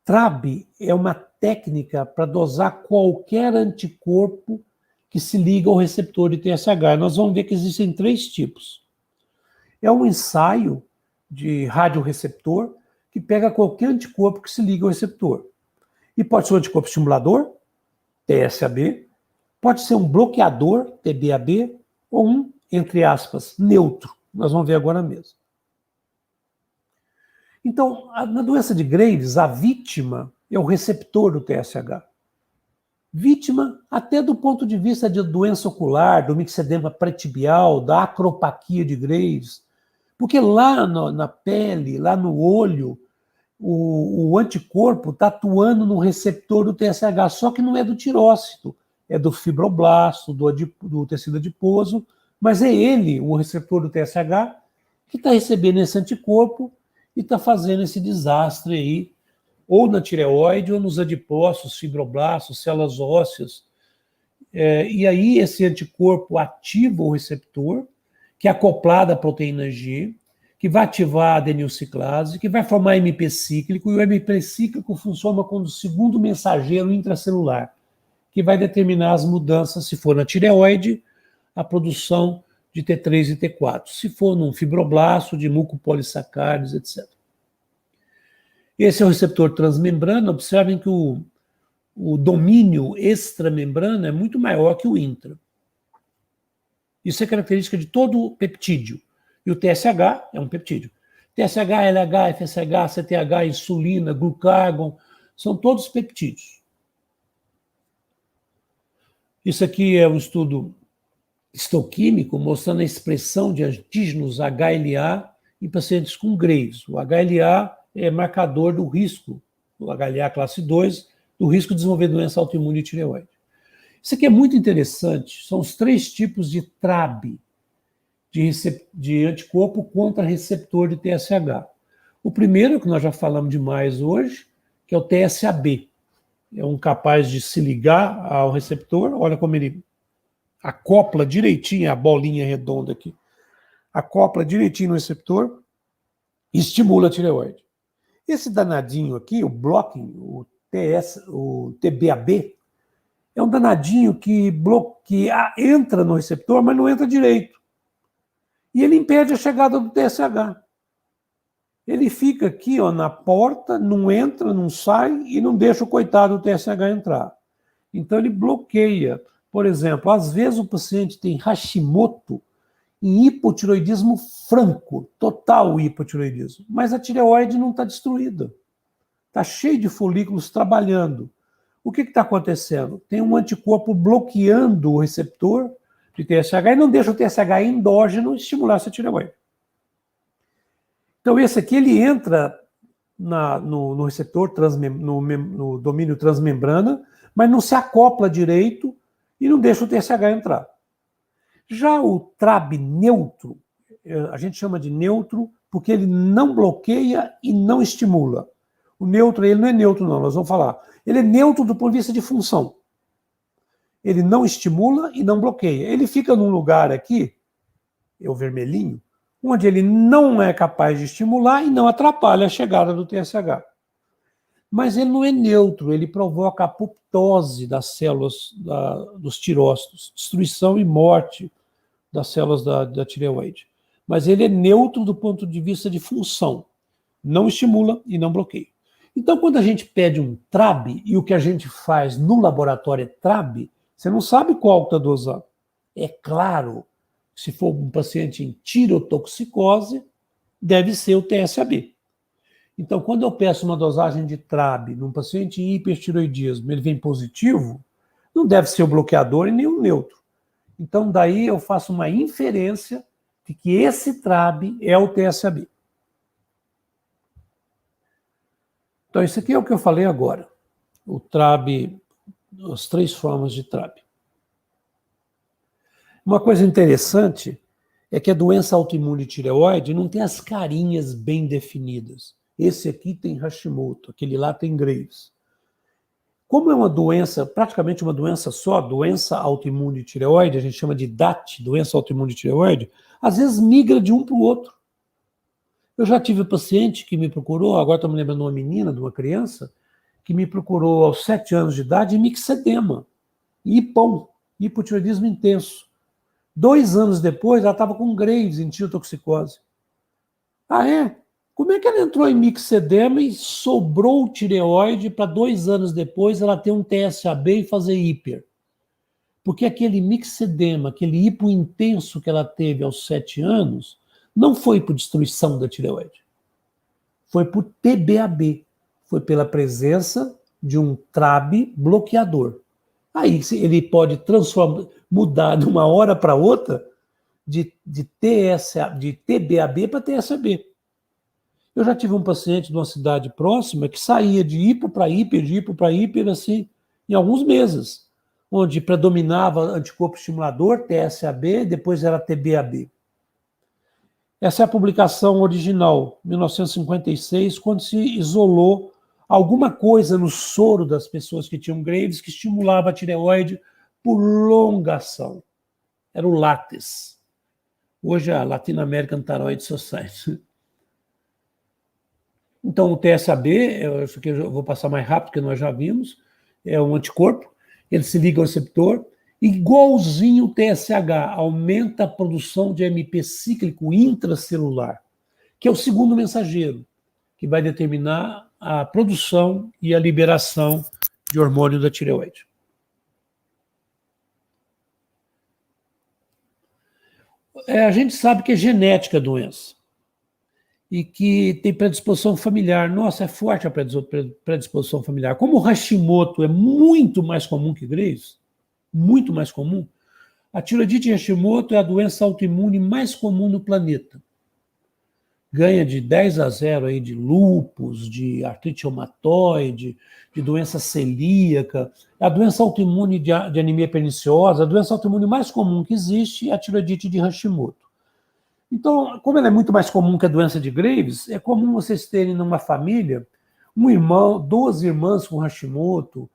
TRAB é uma técnica para dosar qualquer anticorpo que se liga ao receptor de TSH. Nós vamos ver que existem 3 tipos. É um ensaio de radioreceptor que pega qualquer anticorpo que se liga ao receptor. E pode ser um anticorpo estimulador, TSAB, pode ser um bloqueador, TBAB, ou um, entre aspas, neutro. Nós vamos ver agora mesmo. Então, na doença de Graves, a vítima é o receptor do TSH. Vítima até do ponto de vista de doença ocular, do mixedema pré-tibial, da acropaquia de Graves, porque lá na pele, lá no olho, o anticorpo está atuando no receptor do TSH, só que não é do tirócito, é do fibroblasto, do tecido adiposo, mas é ele, o receptor do TSH, que está recebendo esse anticorpo e está fazendo esse desastre aí, ou na tireoide, ou nos adipócitos, fibroblastos, células ósseas. E aí esse anticorpo ativa o receptor, que é acoplado à proteína G, que vai ativar a adenilciclase, que vai formar MP cíclico, e o MP cíclico funciona como o segundo mensageiro intracelular, que vai determinar as mudanças, se for na tireoide, a produção de T3 e T4, se for num fibroblasto, de mucopolissacáridos, etc. Esse é o receptor transmembrana. Observem que o domínio extramembrana é muito maior que o intra. Isso é característica de todo peptídeo. E o TSH é um peptídeo. TSH, LH, FSH, CTH, insulina, glucagon, são todos peptídeos. Isso aqui é um estudo histoquímico mostrando a expressão de antígenos HLA em pacientes com Graves. O HLA é marcador do risco, o HLA classe 2, do risco de desenvolver doença autoimune tireoide. Isso aqui é muito interessante, são os 3 tipos de TRAB, de anticorpo contra receptor de TSH. O primeiro, que nós já falamos demais hoje, que é o TSAB. É um capaz de se ligar ao receptor, olha como ele acopla direitinho a bolinha redonda aqui, acopla direitinho no receptor e estimula a tireoide. Esse danadinho aqui, o blocking, o TBAB, é um danadinho que entra no receptor, mas não entra direito. E ele impede a chegada do TSH. Ele fica aqui, ó, na porta, não entra, não sai e não deixa o coitado do TSH entrar. Então ele bloqueia. Por exemplo, às vezes o paciente tem Hashimoto em hipotiroidismo franco, total hipotiroidismo, mas a tireoide não está destruída. Está cheio de folículos trabalhando. O que está acontecendo? Tem um anticorpo bloqueando o receptor de TSH e não deixa o TSH endógeno estimular essa tireoide. Então esse aqui ele entra no receptor, no domínio transmembrana, mas não se acopla direito e não deixa o TSH entrar. Já o TRAB neutro, a gente chama de neutro porque ele não bloqueia e não estimula. O neutro, ele não é neutro não, nós vamos falar. Ele é neutro do ponto de vista de função. Ele não estimula e não bloqueia. Ele fica num lugar aqui, é o vermelhinho, onde ele não é capaz de estimular e não atrapalha a chegada do TSH. Mas ele não é neutro, ele provoca a apoptose das células dos tirócitos, destruição e morte das células da tireoide. Mas ele é neutro do ponto de vista de função, não estimula e não bloqueia. Então, quando a gente pede um TRAB, e o que a gente faz no laboratório é TRAB, você não sabe qual está dosando. É claro, se for um paciente em tirotoxicose, deve ser o TSAB. Então, quando eu peço uma dosagem de TRAB num paciente em hipertiroidismo, ele vem positivo, não deve ser o bloqueador e nem o neutro. Então, daí eu faço uma inferência de que esse TRAB é o TSAB. Então, isso aqui é o que eu falei agora. O TRAB, as 3 formas de TRAB. Uma coisa interessante é que a doença autoimune tireoide não tem as carinhas bem definidas. Esse aqui tem Hashimoto, aquele lá tem Graves. Como é uma doença, praticamente uma doença só, doença autoimune tireoide, a gente chama de DAT, doença autoimune tireoide, às vezes migra de um para o outro. Eu já tive um paciente que me procurou, agora estou me lembrando de uma menina, de uma criança, que me procurou aos 7 anos de idade em mixedema, hipom, hipotireoidismo intenso. 2 anos depois, ela estava com Graves em tirotoxicose. Ah, é? Como é que ela entrou em mixedema e sobrou tireoide para 2 anos depois ela ter um TSAB e fazer hiper? Porque aquele mixedema, aquele hipointenso que ela teve aos 7 anos, não foi por destruição da tireoide. Foi por TBAB. Foi pela presença de um TRAB bloqueador. Aí ele pode mudar de uma hora para outra de TBAB para TSAB. Eu já tive um paciente de uma cidade próxima que saía de hipo para hiper, de hipo para hiper, assim, em alguns meses, onde predominava anticorpo estimulador, TSAB, depois era TBAB. Essa é a publicação original, 1956, quando se isolou alguma coisa no soro das pessoas que tinham Graves que estimulava a tireoide por longação. Era o LATES. Hoje é a Latin American Thyroid Society. Então, o TSAB, isso aqui eu vou passar mais rápido, porque nós já vimos, é um anticorpo, ele se liga ao receptor, igualzinho o TSH, aumenta a produção de AMP cíclico intracelular, que é o segundo mensageiro, que vai determinar a produção e a liberação de hormônio da tireoide. A gente sabe que é genética a doença e que tem predisposição familiar. Nossa, é forte a predisposição familiar. Como o Hashimoto é muito mais comum que Graves, muito mais comum, a tireoidite Hashimoto é a doença autoimune mais comum no planeta. Ganha de 10-0 aí de lúpus, de artrite reumatoide, de doença celíaca. É a doença autoimune de anemia perniciosa, a doença autoimune mais comum que existe é a tireoidite de Hashimoto. Então, como ela é muito mais comum que a doença de Graves, é comum vocês terem numa família um irmão, 2 irmãs com Hashimoto,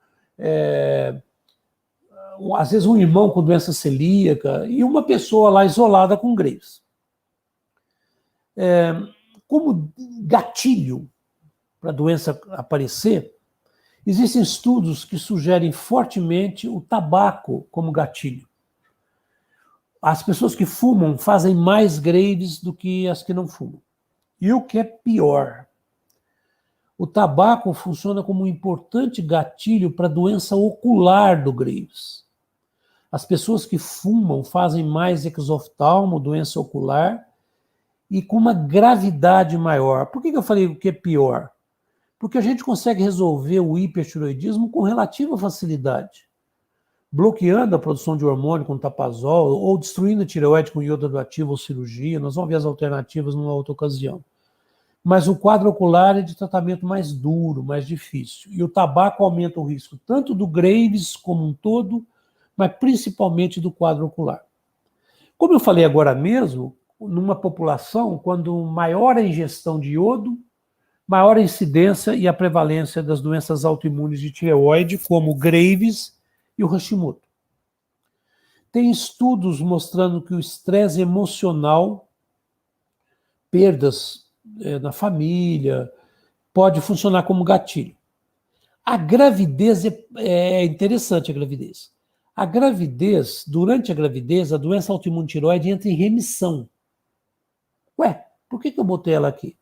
às vezes um irmão com doença celíaca e uma pessoa lá isolada com Graves. Como gatilho para a doença aparecer, existem estudos que sugerem fortemente o tabaco como gatilho. As pessoas que fumam fazem mais Graves do que as que não fumam. E o que é pior, o tabaco funciona como um importante gatilho para a doença ocular do Graves. As pessoas que fumam fazem mais exoftalmo, doença ocular, e com uma gravidade maior. Por que eu falei o que é pior? Porque a gente consegue resolver o hipertiroidismo com relativa facilidade, bloqueando a produção de hormônio com tapazol, ou destruindo a tireoide com iodo ativo ou cirurgia. Nós vamos ver as alternativas numa outra ocasião. Mas o quadro ocular é de tratamento mais duro, mais difícil. E o tabaco aumenta o risco tanto do Graves como um todo, mas principalmente do quadro ocular. Como eu falei agora mesmo, numa população, quando maior a ingestão de iodo, maior a incidência e a prevalência das doenças autoimunes de tireoide, como Graves e o Hashimoto. Tem estudos mostrando que o estresse emocional, perdas na família, pode funcionar como gatilho. A gravidez é interessante, a gravidez. A gravidez, durante a gravidez, a doença autoimune tireoide entra em remissão. Ué, por que eu botei ela aqui?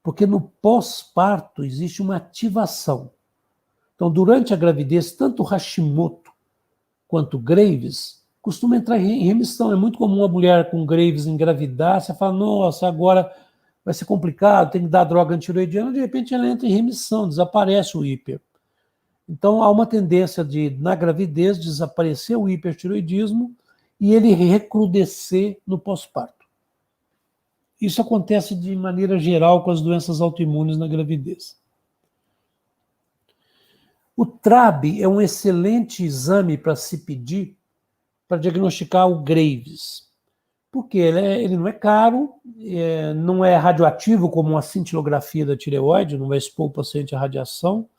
Porque no pós-parto existe uma ativação. Então, durante a gravidez, tanto Hashimoto quanto Graves costuma entrar em remissão. É muito comum uma mulher com Graves engravidar, você fala, nossa, agora vai ser complicado, tem que dar droga antireoidiana, de repente ela entra em remissão, desaparece o hiper. Então, há uma tendência de, na gravidez, desaparecer o hipertireoidismo e ele recrudescer no pós-parto. Isso acontece de maneira geral com as doenças autoimunes na gravidez. O TRAB é um excelente exame para se pedir para diagnosticar o Graves. Porque ele não é caro, não é radioativo como uma cintilografia da tireoide, não vai expor o paciente à radiação,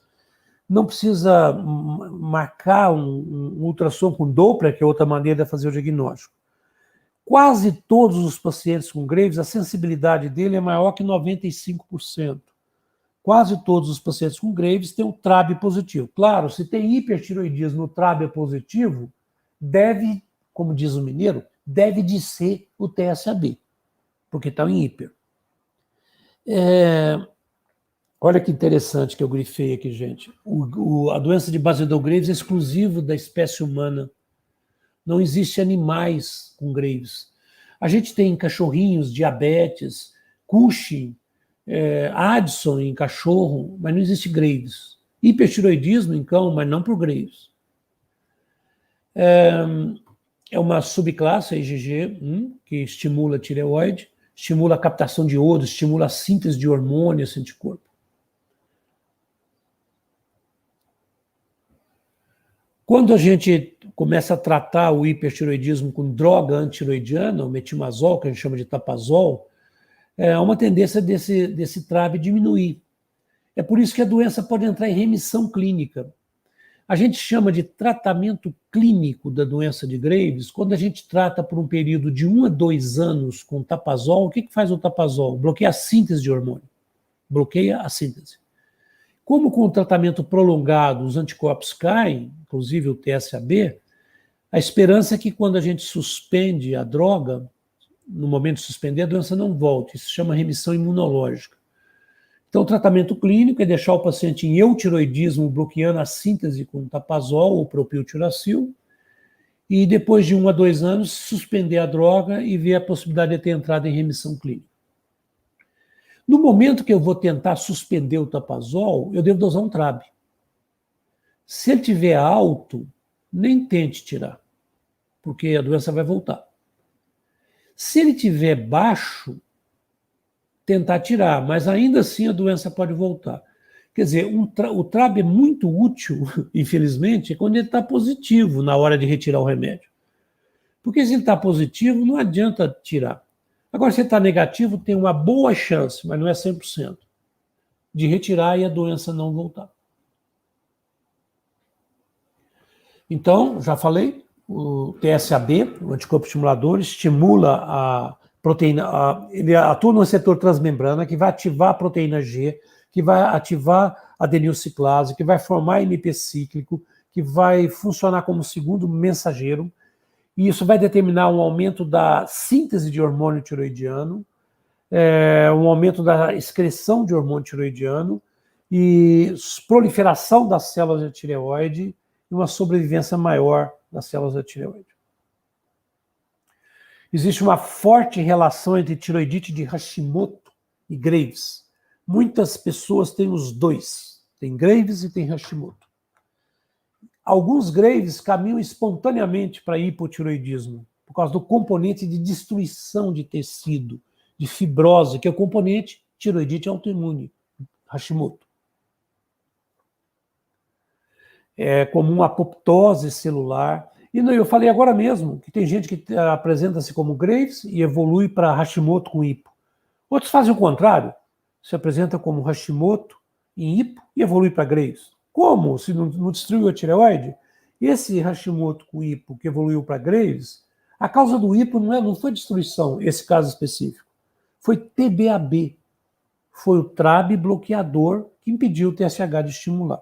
não precisa marcar um ultrassom com Doppler, que é outra maneira de fazer o diagnóstico. Quase todos os pacientes com Graves, a sensibilidade dele é maior que 95%. Quase todos os pacientes com Graves têm um TRAB positivo. Claro, se tem hipertireoidismo, o TRAB é positivo, deve, como diz o mineiro, deve de ser o TSAB, porque está em hiper. Olha que interessante que eu grifei aqui, gente. A doença de Basel-Graves é exclusiva da espécie humana. Não existe animais com Graves. A gente tem cachorrinhos, diabetes, Cushing, Addison em cachorro, mas não existe Graves. Hipertireoidismo em cão, mas não por Graves. É uma subclasse, a IgG, que estimula a tireoide, estimula a captação de iodo, estimula a síntese de hormônio, esse anticorpo. Quando a gente começa a tratar o hipertireoidismo com droga antireoidiana, o metimazol, que a gente chama de tapazol, é uma tendência desse TRAB diminuir. É por isso que a doença pode entrar em remissão clínica. A gente chama de tratamento clínico da doença de Graves quando a gente trata por um período de 1 a 2 anos com tapazol. O que faz o tapazol? Bloqueia a síntese de hormônio. Bloqueia a síntese. Como com o tratamento prolongado os anticorpos caem, inclusive o TSAB, a esperança é que quando a gente suspende a droga, no momento de suspender, a doença não volte. Isso se chama remissão imunológica. Então, o tratamento clínico é deixar o paciente em eutiroidismo, bloqueando a síntese com tapazol ou propiltiracil, e depois de 1 a 2 anos, suspender a droga e ver a possibilidade de ter entrado em remissão clínica. No momento que eu vou tentar suspender o tapazol, eu devo dosar um TRAB. Se ele estiver alto, nem tente tirar, porque a doença vai voltar. Se ele estiver baixo, tentar tirar, mas ainda assim a doença pode voltar. Quer dizer, o TRAB é muito útil, infelizmente, quando ele está positivo na hora de retirar o remédio. Porque se ele está positivo, não adianta tirar. Agora, se ele está negativo, tem uma boa chance, mas não é 100%, de retirar e a doença não voltar. Então, já falei, o TSAB, o anticorpo estimulador, estimula a proteína, ele atua no receptor transmembrana, que vai ativar a proteína G, que vai ativar a adenilciclase, que vai formar MP cíclico, que vai funcionar como segundo mensageiro, e isso vai determinar um aumento da síntese de hormônio tiroidiano, um aumento da excreção de hormônio tiroidiano, e proliferação das células da tireoide, e uma sobrevivência maior das células da tireoide. Existe uma forte relação entre tiroidite de Hashimoto e Graves. Muitas pessoas têm os dois, tem Graves e tem Hashimoto. Alguns Graves caminham espontaneamente para hipotiroidismo, por causa do componente de destruição de tecido, de fibrose, que é o componente tiroidite autoimune, Hashimoto. É comum a apoptose celular. E eu falei agora mesmo que tem gente que apresenta-se como Graves e evolui para Hashimoto com hipo. Outros fazem o contrário, se apresenta como Hashimoto em hipo e evolui para Graves. Como? Se não destruiu a tireoide? Esse Hashimoto com hipo que evoluiu para Graves, a causa do hipo não foi destruição, esse caso específico. Foi TBAB. Foi o TRAB bloqueador que impediu o TSH de estimular.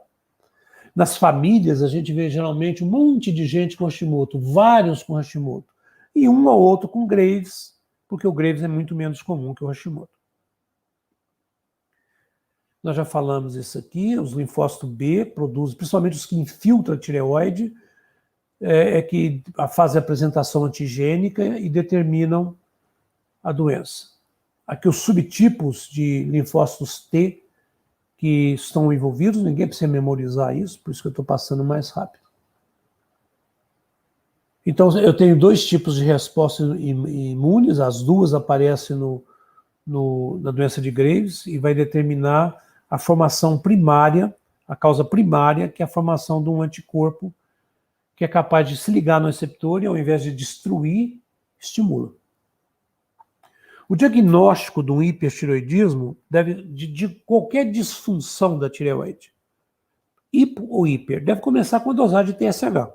Nas famílias, a gente vê geralmente um monte de gente com Hashimoto, vários com Hashimoto, e um ou outro com Graves, porque o Graves é muito menos comum que o Hashimoto. Nós já falamos isso aqui, os linfócitos B produzem, principalmente os que infiltram a tireoide, que fazem a apresentação antigênica e determinam a doença. Aqui os subtipos de linfócitos T que estão envolvidos, ninguém precisa memorizar isso, por isso que eu estou passando mais rápido. Então, eu tenho dois tipos de respostas imunes, as duas aparecem na doença de Graves e vai determinar a formação primária, a causa primária, que é a formação de um anticorpo que é capaz de se ligar no receptor e, ao invés de destruir, estimula. O diagnóstico de um hipertireoidismo de qualquer disfunção da tireoide, hipo ou hiper, deve começar com a dosagem de TSH.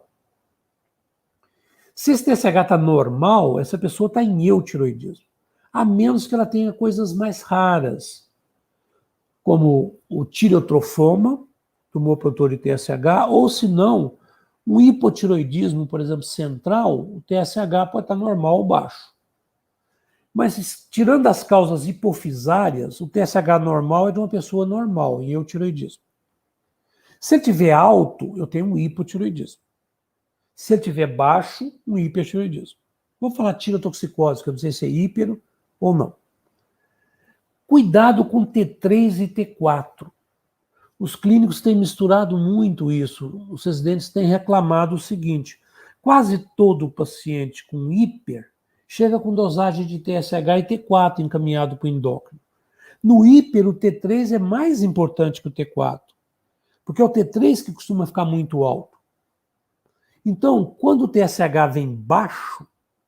Se esse TSH está normal, essa pessoa está em eutireoidismo, a menos que ela tenha coisas mais raras, como o tireotrofoma, tumor produtor de TSH, ou se não, um hipotireoidismo, por exemplo, central, o TSH pode estar normal ou baixo. Mas, tirando as causas hipofisárias, o TSH normal é de uma pessoa normal, em eutireoidismo. Se ele estiver alto, eu tenho um hipotireoidismo. Se ele estiver baixo, um hipertireoidismo. Vou falar tireotoxicose, que eu não sei se é hiper ou não. Cuidado com T3 e T4. Os clínicos têm misturado muito isso. Os residentes têm reclamado o seguinte: quase todo paciente com hiper chega com dosagem de TSH e T4 encaminhado para o endócrino. No hiper, o T3 é mais importante que o T4, porque é o T3 que costuma ficar muito alto. Então, quando o TSH vem baixo,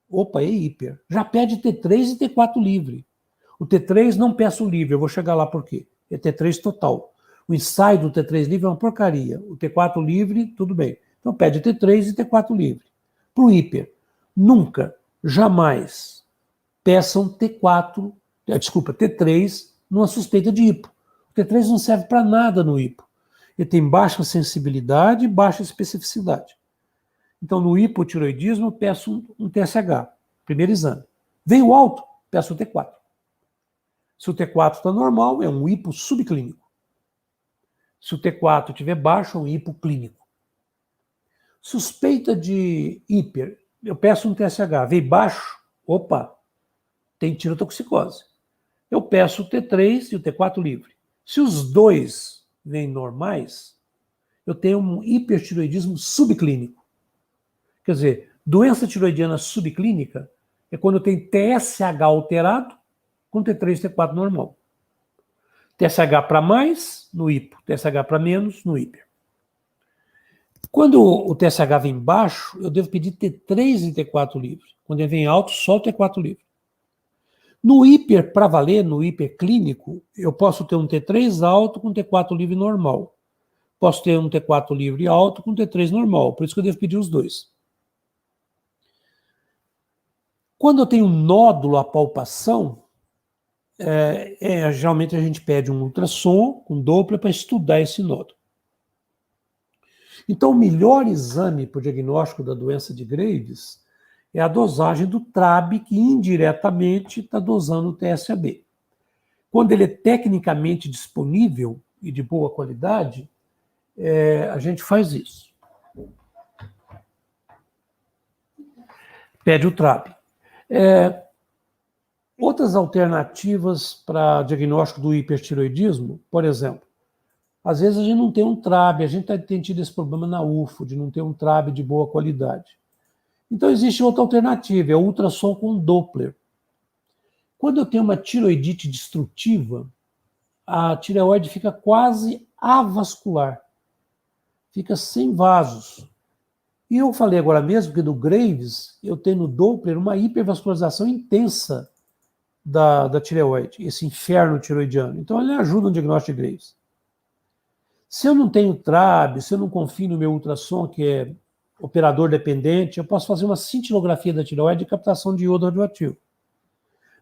opa, é hiper, já pede T3 e T4 livre. O T3 não peço livre, eu vou chegar lá por quê? É T3 total. O ensaio do T3 livre é uma porcaria. O T4 livre, tudo bem. Então pede T3 e T4 livre. Para o hiper, nunca, jamais peçam T3 numa suspeita de hipo. O T3 não serve para nada no hipo. Ele tem baixa sensibilidade e baixa especificidade. Então, no hipotireoidismo, peço um TSH, primeiro exame. Veio alto, peço o T4. Se o T4 está normal, é um hipo subclínico. Se o T4 estiver baixo, é um hipo clínico. Suspeita de hiper, eu peço um TSH, veio baixo, opa, tem tireotoxicose. Eu peço o T3 e o T4 livre. Se os dois vêm normais, eu tenho um hipertireoidismo subclínico. Quer dizer, doença tireoidiana subclínica é quando eu tenho TSH alterado com T3 e T4 normal. TSH para mais, no hipo. TSH para menos, no hiper. Quando o TSH vem baixo, eu devo pedir T3 e T4 livre. Quando ele vem alto, só o T4 livre. No hiper, para valer, no hiper clínico, eu posso ter um T3 alto com T4 livre normal. Posso ter um T4 livre alto com T3 normal. Por isso que eu devo pedir os dois. Quando eu tenho um nódulo à palpação, geralmente a gente pede um ultrassom com Doppler para estudar esse nódulo. Então, o melhor exame para o diagnóstico da doença de Graves é a dosagem do TRAB, que indiretamente está dosando o TSAB. Quando ele é tecnicamente disponível e de boa qualidade, a gente faz isso. Pede o TRAB. Outras alternativas para diagnóstico do hipertireoidismo, por exemplo, às vezes a gente não tem um TRAB, a gente tem tido esse problema na UFO, de não ter um TRAB de boa qualidade. Então existe outra alternativa, é o ultrassom com Doppler. Quando eu tenho uma tireoidite destrutiva, a tireoide fica quase avascular, fica sem vasos. E eu falei agora mesmo que no Graves, eu tenho no Doppler uma hipervascularização intensa da tireoide, esse inferno tireoidiano. Então, ele ajuda no diagnóstico de Graves. Se eu não tenho TRAB, se eu não confio no meu ultrassom, que é operador dependente, eu posso fazer uma cintilografia da tireoide de captação de iodo radioativo.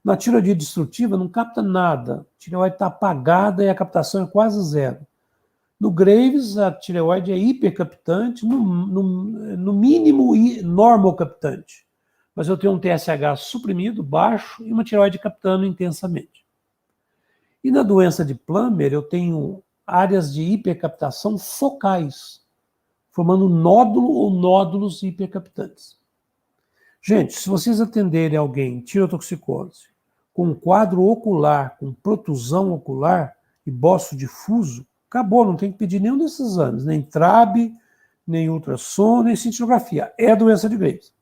Na tireoide destrutiva não capta nada, a tireoide está apagada e a captação é quase zero. No Graves, a tireoide é hipercaptante, no mínimo normocaptante. Mas eu tenho um TSH suprimido, baixo, e uma tireoide captando intensamente. E na doença de Plummer, eu tenho áreas de hipercaptação focais, formando nódulo ou nódulos hipercaptantes. Gente, se vocês atenderem alguém tireotoxicose com um quadro ocular, com protusão ocular e bócio difuso, acabou, não tem que pedir nenhum desses exames, nem TRAB, nem ultrassom, nem cintilografia. É a doença de Graves.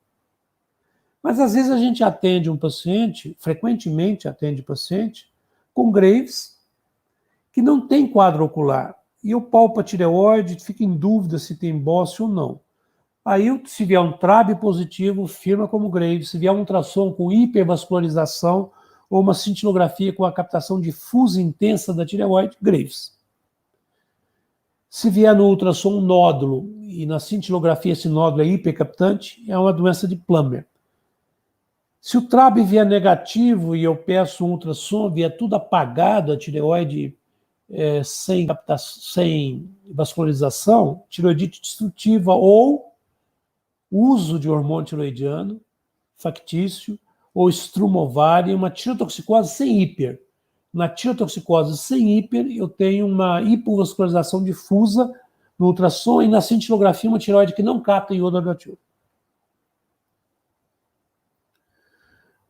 Mas às vezes a gente atende um paciente, frequentemente atende paciente, com Graves, que não tem quadro ocular. E eu palpo a tireoide, fico em dúvida se tem bócio ou não. Aí, se vier um TRAB positivo, firma como Graves. Se vier um ultrassom com hipervascularização ou uma cintilografia com a captação difusa intensa da tireoide, Graves. Se vier no ultrassom um nódulo e na cintilografia esse nódulo é hipercaptante, é uma doença de Plummer. Se o TRAB vier negativo e eu peço um ultrassom, vier tudo apagado, a tireoide sem vascularização, tireoidite destrutiva ou uso de hormônio tireoidiano, factício, ou estrumovário, e uma tireotoxicose sem hiper. Na tireotoxicose sem hiper, eu tenho uma hipovascularização difusa no ultrassom e na cintilografia uma tireoide que não capta iodo radioativo.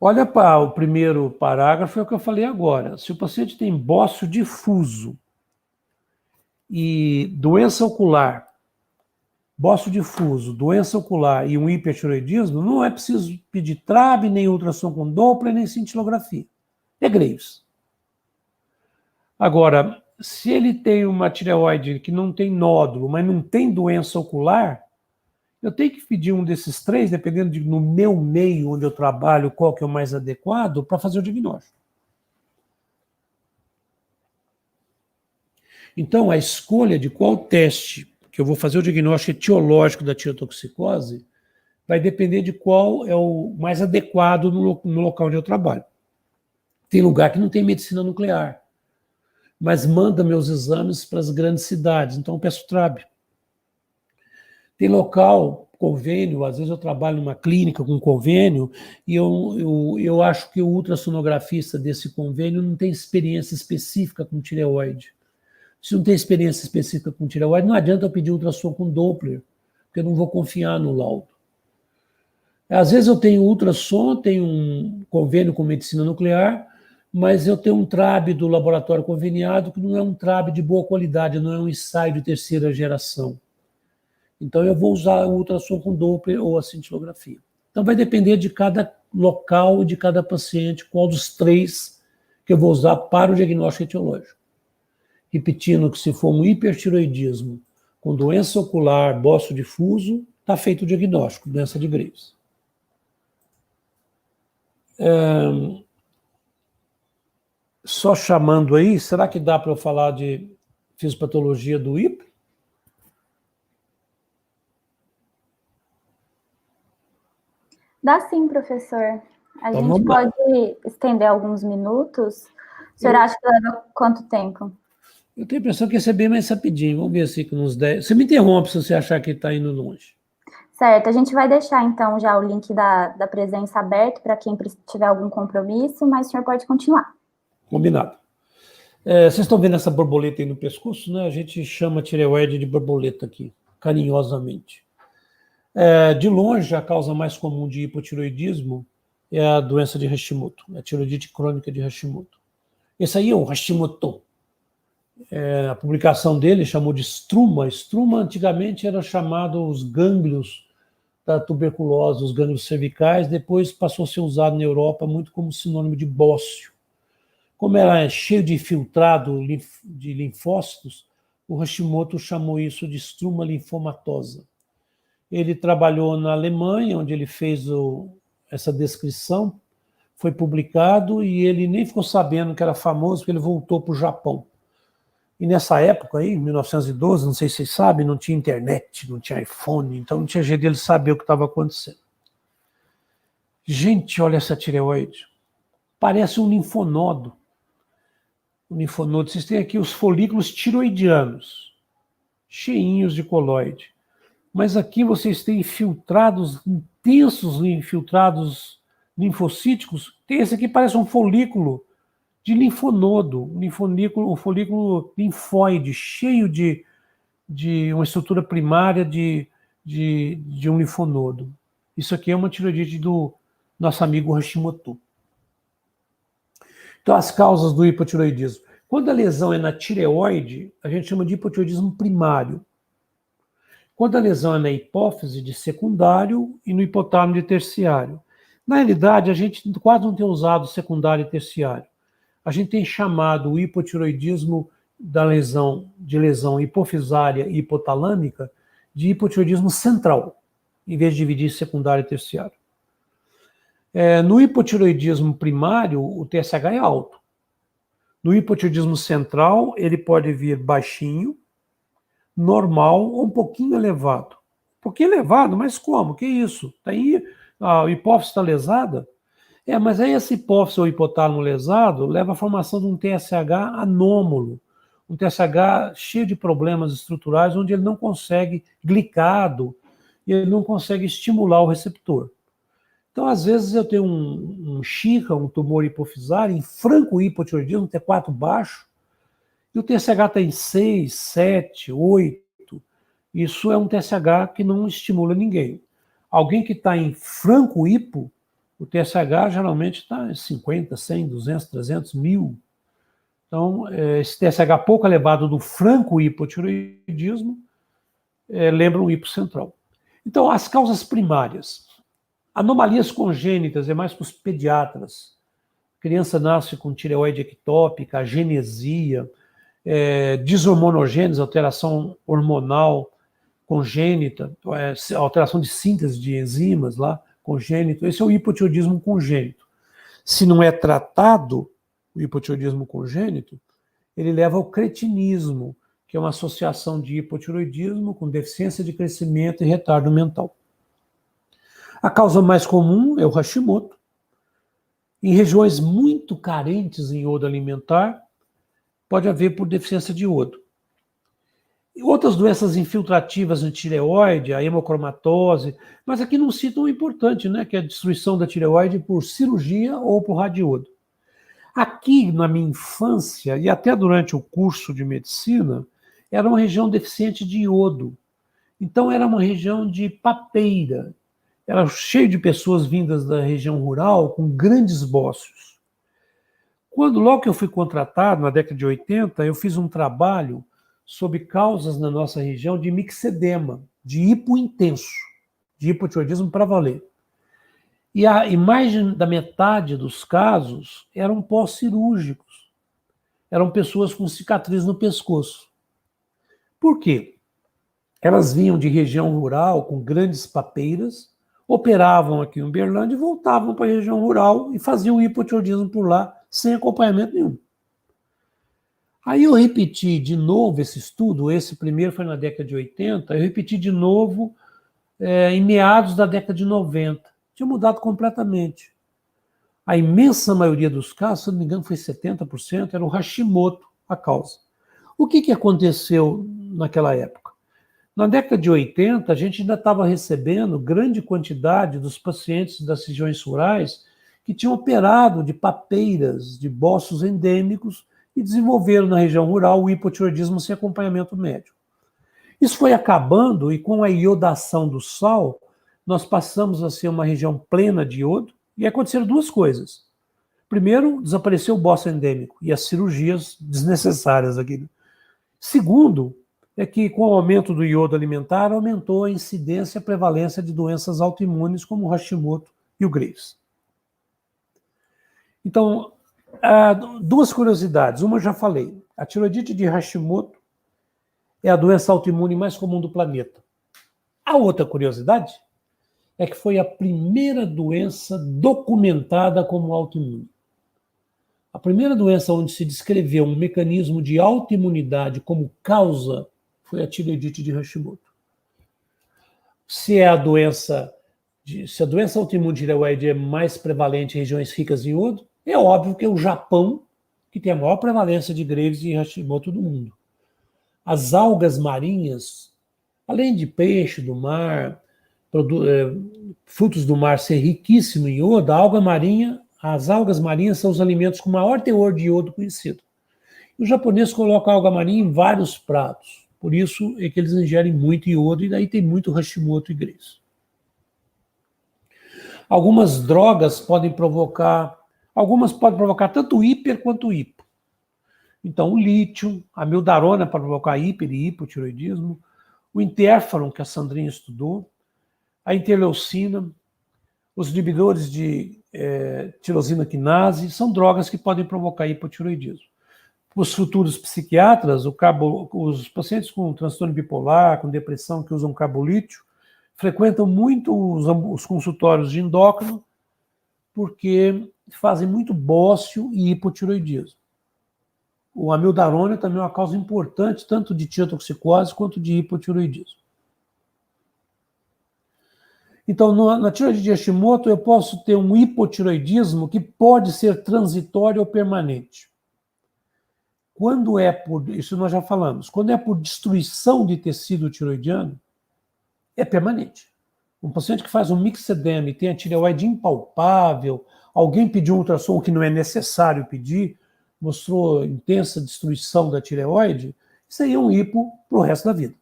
Olha para o primeiro parágrafo, é o que eu falei agora. Se o paciente tem bócio difuso e doença ocular, bócio difuso, doença ocular e um hipertireoidismo, não é preciso pedir TRAB, nem ultrassom com Doppler, nem cintilografia. É Graves. Agora, se ele tem uma tireoide que não tem nódulo, mas não tem doença ocular, eu tenho que pedir um desses três, dependendo no meu meio onde eu trabalho, qual que é o mais adequado, para fazer o diagnóstico. Então, a escolha de qual teste que eu vou fazer o diagnóstico etiológico da tireotoxicose vai depender de qual é o mais adequado no local onde eu trabalho. Tem lugar que não tem medicina nuclear, mas manda meus exames para as grandes cidades, então eu peço TRAB. Tem local, convênio, às vezes eu trabalho numa clínica com convênio e eu acho que o ultrassonografista desse convênio não tem experiência específica com tireoide. Se não tem experiência específica com tireoide, não adianta eu pedir ultrassom com Doppler, porque eu não vou confiar no laudo. Às vezes eu tenho ultrassom, tenho um convênio com medicina nuclear, mas eu tenho um TRAB do laboratório conveniado que não é um TRAB de boa qualidade, não é um ensaio de terceira geração. Então eu vou usar o ultrassom com Doppler ou a cintilografia. Então vai depender de cada local e de cada paciente, qual dos três que eu vou usar para o diagnóstico etiológico. Repetindo que se for um hipertireoidismo com doença ocular, bócio difuso, está feito o diagnóstico, doença de Graves. Só chamando aí, será que dá para eu falar de fisiopatologia do hipo? Dá sim, professor. A Então, gente pode estender alguns minutos. O senhor acha que leva quanto tempo? Eu tenho a impressão que ia ser bem mais rapidinho. Vamos ver assim, com uns 10. Você me interrompe se você achar que está indo longe. Certo, a gente vai deixar então já o link da presença aberto para quem tiver algum compromisso, mas o senhor pode continuar. Combinado. Vocês estão vendo essa borboleta aí no pescoço, né? A gente chama a tireoide de borboleta aqui, carinhosamente. De longe, a causa mais comum de hipotireoidismo é a doença de Hashimoto, a tireoidite crônica de Hashimoto. Esse aí é o Hashimoto. A publicação dele chamou de struma. Struma antigamente era chamado os gânglios da tuberculose, os gânglios cervicais, depois passou a ser usado na Europa muito como sinônimo de bócio. Como era cheio de infiltrado de linfócitos, o Hashimoto chamou isso de struma linfomatosa. Ele trabalhou na Alemanha, onde ele fez essa descrição, foi publicado e ele nem ficou sabendo que era famoso, porque ele voltou para o Japão. E nessa época aí, 1912, não sei se vocês sabem, não tinha internet, não tinha iPhone, então não tinha jeito dele saber o que estava acontecendo. Gente, olha essa tireoide. Parece um linfonodo. O linfonodo, vocês têm aqui os folículos tiroidianos, cheinhos de coloide. Mas aqui vocês têm infiltrados, intensos infiltrados linfocíticos. Tem esse aqui parece um folículo de linfonodo, um folículo linfóide, cheio de uma estrutura primária de um linfonodo. Isso aqui é uma tireoidite do nosso amigo Hashimoto. Então, as causas do hipotireoidismo. Quando a lesão é na tireoide, a gente chama de hipotireoidismo primário. Quando a lesão é na hipófise, de secundário, e no hipotálamo, de terciário. Na realidade, a gente quase não tem usado secundário e terciário. A gente tem chamado o hipotireoidismo de lesão hipofisária e hipotalâmica de hipotireoidismo central, em vez de dividir secundário e terciário. No hipotireoidismo primário, o TSH é alto. No hipotireoidismo central, ele pode vir baixinho, normal ou um pouquinho elevado. Um pouquinho elevado, mas como? Que isso? Tá aí, a hipófise está lesada? Mas aí essa hipófise ou hipotálamo lesado leva à formação de um TSH anômalo, um TSH cheio de problemas estruturais, onde ele não consegue glicado e ele não consegue estimular o receptor. Então, às vezes, eu tenho um Xirra, um tumor hipofisário, em franco hipotireoidismo, T4 baixo, e o TSH está em 6, 7, 8. Isso é um TSH que não estimula ninguém. Alguém que está em franco hipo, o TSH geralmente está em 50, 100, 200, 300, 1000. Então, esse TSH pouco elevado do franco hipotireoidismo lembra um hipocentral. Então, as causas primárias. Anomalias congênitas é mais para os pediatras. A criança nasce com tireoide ectópica, agenesia, desarmonogênese, alteração hormonal congênita, alteração de síntese de enzimas lá, congênito. Esse é o hipotireoidismo congênito. Se não é tratado, o hipotireoidismo congênito, ele leva ao cretinismo, que é uma associação de hipotireoidismo com deficiência de crescimento e retardo mental. A causa mais comum é o Hashimoto. Em regiões muito carentes em iodo alimentar, pode haver por deficiência de iodo. E outras doenças infiltrativas na tireoide, a hemocromatose, mas aqui não citam o importante, né, que é a destruição da tireoide por cirurgia ou por radiodo. Aqui, na minha infância, e até durante o curso de medicina, era uma região deficiente de iodo. Então, era uma região de papeira. Era cheio de pessoas vindas da região rural com grandes bócios. Logo que eu fui contratado, na década de 80, eu fiz um trabalho sobre causas na nossa região de mixedema, de hipointenso, de hipotireoidismo para valer. E mais da metade dos casos eram pós-cirúrgicos. Eram pessoas com cicatriz no pescoço. Por quê? Elas vinham de região rural com grandes papeiras, operavam aqui em Uberlândia e voltavam para a região rural e faziam hipotireoidismo por lá, sem acompanhamento nenhum. Aí eu repeti de novo esse estudo, esse primeiro foi na década de 80, eu repeti de novo em meados da década de 90. Tinha mudado completamente. A imensa maioria dos casos, se não me engano foi 70%, era o Hashimoto a causa. O que aconteceu naquela época? Na década de 80, a gente ainda estava recebendo grande quantidade dos pacientes das regiões rurais que tinham operado de papeiras, de bócios endêmicos e desenvolveram na região rural o hipotireoidismo sem acompanhamento médico. Isso foi acabando e com a iodação do sal, nós passamos a ser uma região plena de iodo e aconteceram duas coisas. Primeiro, desapareceu o bócio endêmico e as cirurgias desnecessárias aqui. Segundo, é que com o aumento do iodo alimentar, aumentou a incidência e a prevalência de doenças autoimunes como o Hashimoto e o Graves. Então, duas curiosidades. Uma eu já falei. A tireoidite de Hashimoto é a doença autoimune mais comum do planeta. A outra curiosidade é que foi a primeira doença documentada como autoimune. A primeira doença onde se descreveu um mecanismo de autoimunidade como causa foi a tireoidite de Hashimoto. Se a doença autoimune tireoide é mais prevalente em regiões ricas em iodo, é óbvio que é o Japão que tem a maior prevalência de Graves e Hashimoto do mundo. As algas marinhas, além de peixe do mar, frutos do mar ser riquíssimo em iodo, as algas marinhas são os alimentos com maior teor de iodo conhecido. E o japonês coloca a alga marinha em vários pratos, por isso é que eles ingerem muito iodo e daí tem muito Hashimoto e Graves. Algumas podem provocar tanto hiper quanto hipo. Então, o lítio, a mildarona para provocar hiper e hipotiroidismo, o interferon, que a Sandrinha estudou, a interleucina, os inibidores de tirosina quinase, são drogas que podem provocar hipotiroidismo. Os futuros psiquiatras, os pacientes com transtorno bipolar, com depressão, que usam carbolítio, frequentam muito os consultórios de endócrino porque fazem muito bócio e hipotiroidismo. O amildarona também é uma causa importante, tanto de tirotoxicose quanto de hipotiroidismo. Então, na tireoide de Hashimoto, eu posso ter um hipotiroidismo que pode ser transitório ou permanente. Quando é por, isso nós já falamos, quando é por destruição de tecido tiroidiano, é permanente. Um paciente que faz um mixedema e tem a tireoide impalpável, alguém pediu um ultrassom que não é necessário pedir, mostrou intensa destruição da tireoide, isso aí é um hipo para o resto da vida.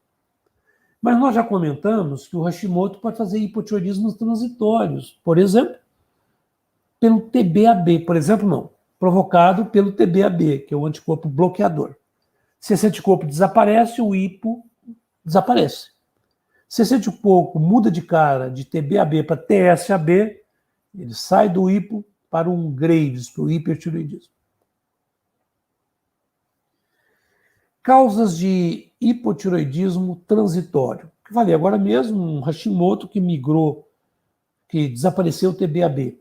Mas nós já comentamos que o Hashimoto pode fazer hipotiroidismos transitórios, por exemplo, pelo TBAB, por exemplo, não, provocado pelo TBAB, que é o anticorpo bloqueador. Se esse anticorpo desaparece, o hipo desaparece. Se esse anticorpo muda de cara de TBAB para TSAB, ele sai do hipo para um Graves, para o hipertiroidismo. Causas de hipotiroidismo transitório. Que falei agora mesmo, um Hashimoto que migrou, que desapareceu o TBAB.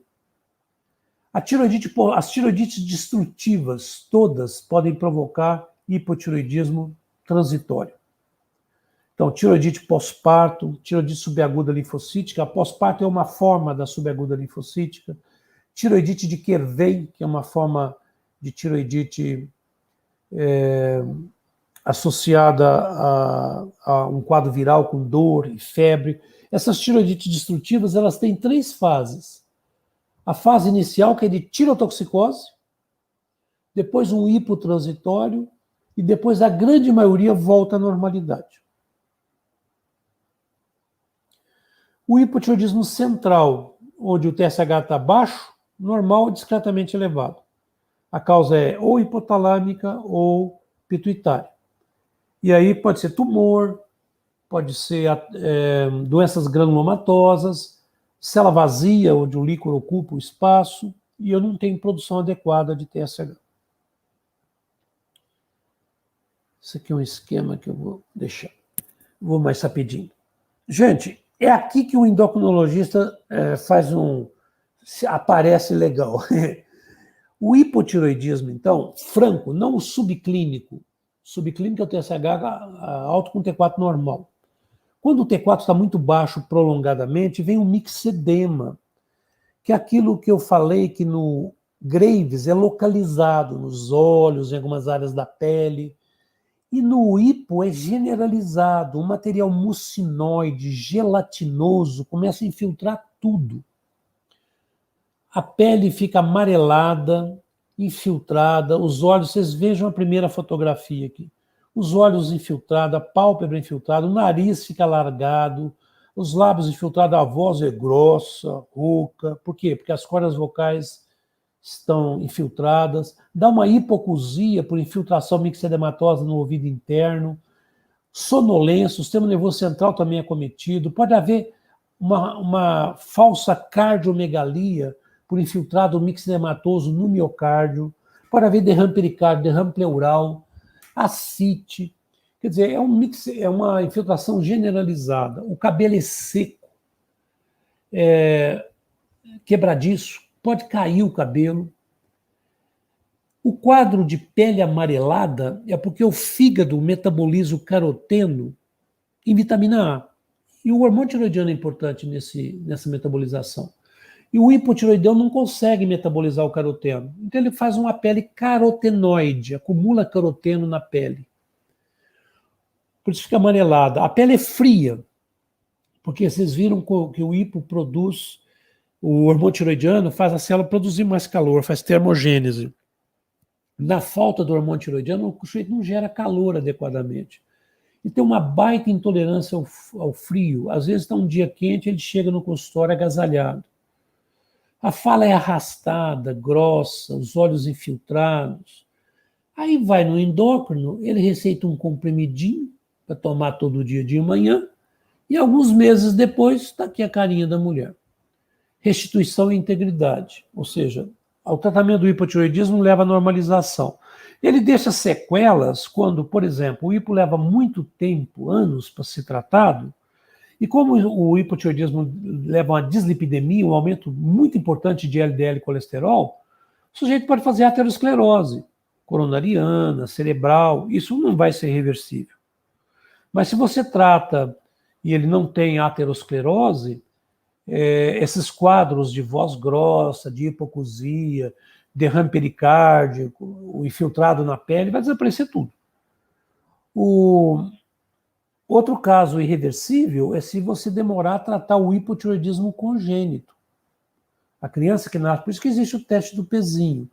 As tiroidites destrutivas, todas, podem provocar hipotiroidismo transitório. Então, tiroidite pós-parto, tiroidite subaguda linfocítica. A pós-parto é uma forma da subaguda linfocítica. Tiroidite de Kervey, que é uma forma de tiroidite associada a um quadro viral com dor e febre. Essas tiroidites destrutivas, elas têm 3 fases. A fase inicial, que é de tirotoxicose, depois um hipotransitório e depois a grande maioria volta à normalidade. O hipotiroidismo central, onde o TSH está baixo, normal ou discretamente elevado. A causa é ou hipotalâmica ou pituitária. E aí pode ser tumor, pode ser doenças granulomatosas, célula vazia, onde o líquor ocupa o espaço, e eu não tenho produção adequada de TSH. Isso aqui é um esquema que eu vou deixar. Vou mais rapidinho. Gente, é aqui que o endocrinologista aparece legal. O hipotiroidismo, então, franco, não o subclínico. Subclínico é o TSH alto com T4 normal. Quando o T4 está muito baixo prolongadamente, vem o mixedema, que é aquilo que eu falei que no Graves é localizado nos olhos, em algumas áreas da pele. E no hipo é generalizado, um material mucinoide, gelatinoso, começa a infiltrar tudo. A pele fica amarelada, infiltrada, os olhos, vocês vejam a primeira fotografia aqui. Os olhos infiltrados, a pálpebra infiltrada, o nariz fica alargado, os lábios infiltrados, a voz é grossa, rouca. Por quê? Porque as cordas vocais estão infiltradas, dá uma hipoacusia por infiltração mixedematosa no ouvido interno, sonolência, o sistema nervoso central também é acometido, pode haver uma falsa cardiomegalia por infiltrado mixedematoso no miocárdio, pode haver derrame pericárdio, derrame pleural, ascite, quer dizer, é uma infiltração generalizada, o cabelo é seco, quebradiço, pode cair o cabelo. O quadro de pele amarelada é porque o fígado metaboliza o caroteno em vitamina A. E o hormônio tiroidiano é importante nessa metabolização. E o hipotiroideu não consegue metabolizar o caroteno. Então ele faz uma pele carotenoide, acumula caroteno na pele. Por isso fica amarelada. A pele é fria, porque vocês viram que o hipo produz, o hormônio tiroidiano faz a célula produzir mais calor, faz termogênese. Na falta do hormônio tiroidiano, o sujeito não gera calor adequadamente. E tem uma baita intolerância ao frio. Às vezes está um dia quente, ele chega no consultório agasalhado. A fala é arrastada, grossa, os olhos infiltrados. Aí vai no endócrino, ele receita um comprimidinho para tomar todo dia de manhã, e alguns meses depois está aqui a carinha da mulher. Restituição e integridade, ou seja, o tratamento do hipotiroidismo leva à normalização. Ele deixa sequelas quando, por exemplo, o hipo leva muito tempo, anos, para ser tratado, e como o hipotiroidismo leva a uma dislipidemia, um aumento muito importante de LDL e colesterol, o sujeito pode fazer aterosclerose coronariana, cerebral, isso não vai ser reversível. Mas se você trata e ele não tem aterosclerose, esses quadros de voz grossa, de hipoacusia, derrame pericárdico, o infiltrado na pele, vai desaparecer tudo. O outro caso irreversível é se você demorar a tratar o hipotiroidismo congênito. A criança que nasce, por isso que existe o teste do pezinho.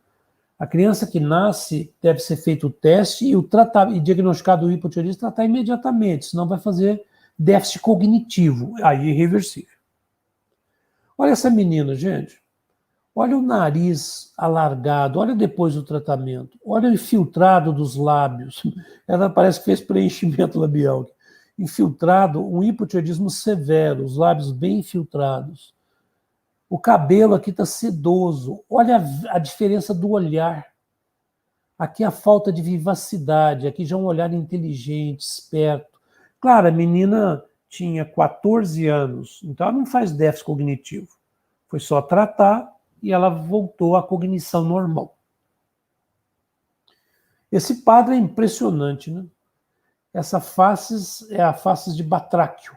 A criança que nasce deve ser feito o teste e diagnosticado o hipotiroidismo tratar imediatamente, senão vai fazer déficit cognitivo, aí irreversível. Olha essa menina, gente. Olha o nariz alargado, olha depois do tratamento, olha o infiltrado dos lábios. Ela parece que fez preenchimento labial. Infiltrado, um hipotiroidismo severo, os lábios bem infiltrados. O cabelo aqui está sedoso. Olha a diferença do olhar. Aqui a falta de vivacidade, aqui já um olhar inteligente, esperto. Claro, a menina tinha 14 anos, então ela não faz déficit cognitivo. Foi só tratar e ela voltou à cognição normal. Esse quadro é impressionante, né? Essa face é a face de batráquio.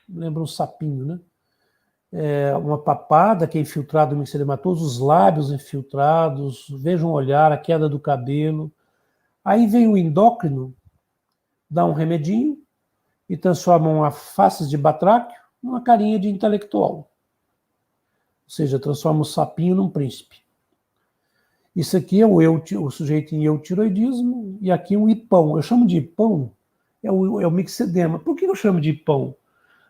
Lembra um sapinho, né? É uma papada que é infiltrada no mixedematoso, os lábios infiltrados, vejam o olhar, a queda do cabelo. Aí vem o endócrino, dá um remedinho e transforma uma face de batráquio numa carinha de intelectual. Ou seja, transforma o sapinho num príncipe. Isso aqui é o sujeito em eutiroidismo e aqui um hipão. Eu chamo de hipão, é o mixedema. Por que eu chamo de hipão?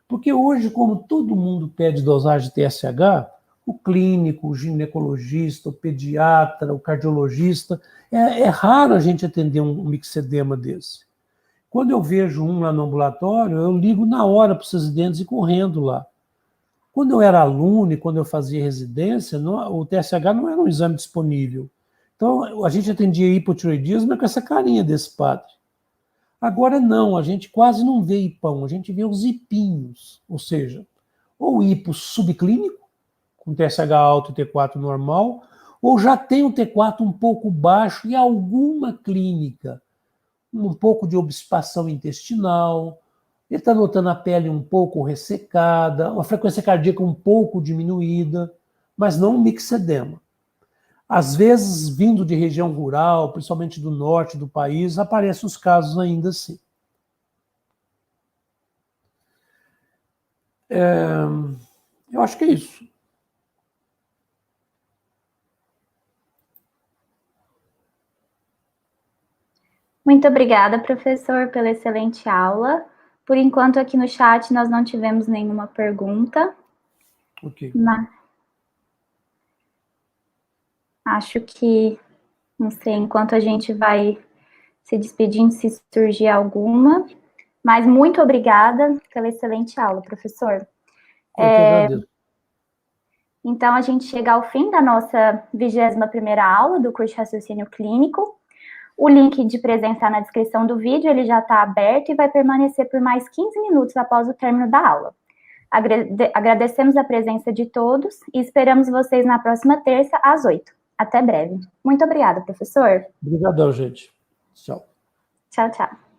Porque hoje, como todo mundo pede dosagem de TSH, o clínico, o ginecologista, o pediatra, o cardiologista, é raro a gente atender um mixedema desse. Quando eu vejo um lá no ambulatório, eu ligo na hora para os residentes e correndo lá. Quando eu era aluno e quando eu fazia residência, o TSH não era um exame disponível. Então, a gente atendia hipotiroidismo com essa carinha desse padre. Agora não, a gente quase não vê hipão, a gente vê os hipinhos, ou seja, ou hipo subclínico, com TSH alto e T4 normal, ou já tem o T4 um pouco baixo e alguma clínica, um pouco de obstipação intestinal, ele está notando a pele um pouco ressecada, uma frequência cardíaca um pouco diminuída, mas não um mixedema. Às vezes, vindo de região rural, principalmente do norte do país, aparecem os casos ainda assim. Eu acho que é isso. Muito obrigada, professor, pela excelente aula. Por enquanto, aqui no chat, nós não tivemos nenhuma pergunta. Ok. Mas acho que, não sei, enquanto a gente vai se despedindo, se surgir alguma. Mas muito obrigada pela excelente aula, professor. Eu que agradeço. Então, a gente chega ao fim da nossa 21ª aula do curso de raciocínio clínico. O link de presença está na descrição do vídeo, ele já está aberto e vai permanecer por mais 15 minutos após o término da aula. Agradecemos a presença de todos e esperamos vocês na próxima terça, às 8h. Até breve. Muito obrigada, professor. Obrigadão, gente. Tchau. Tchau, tchau.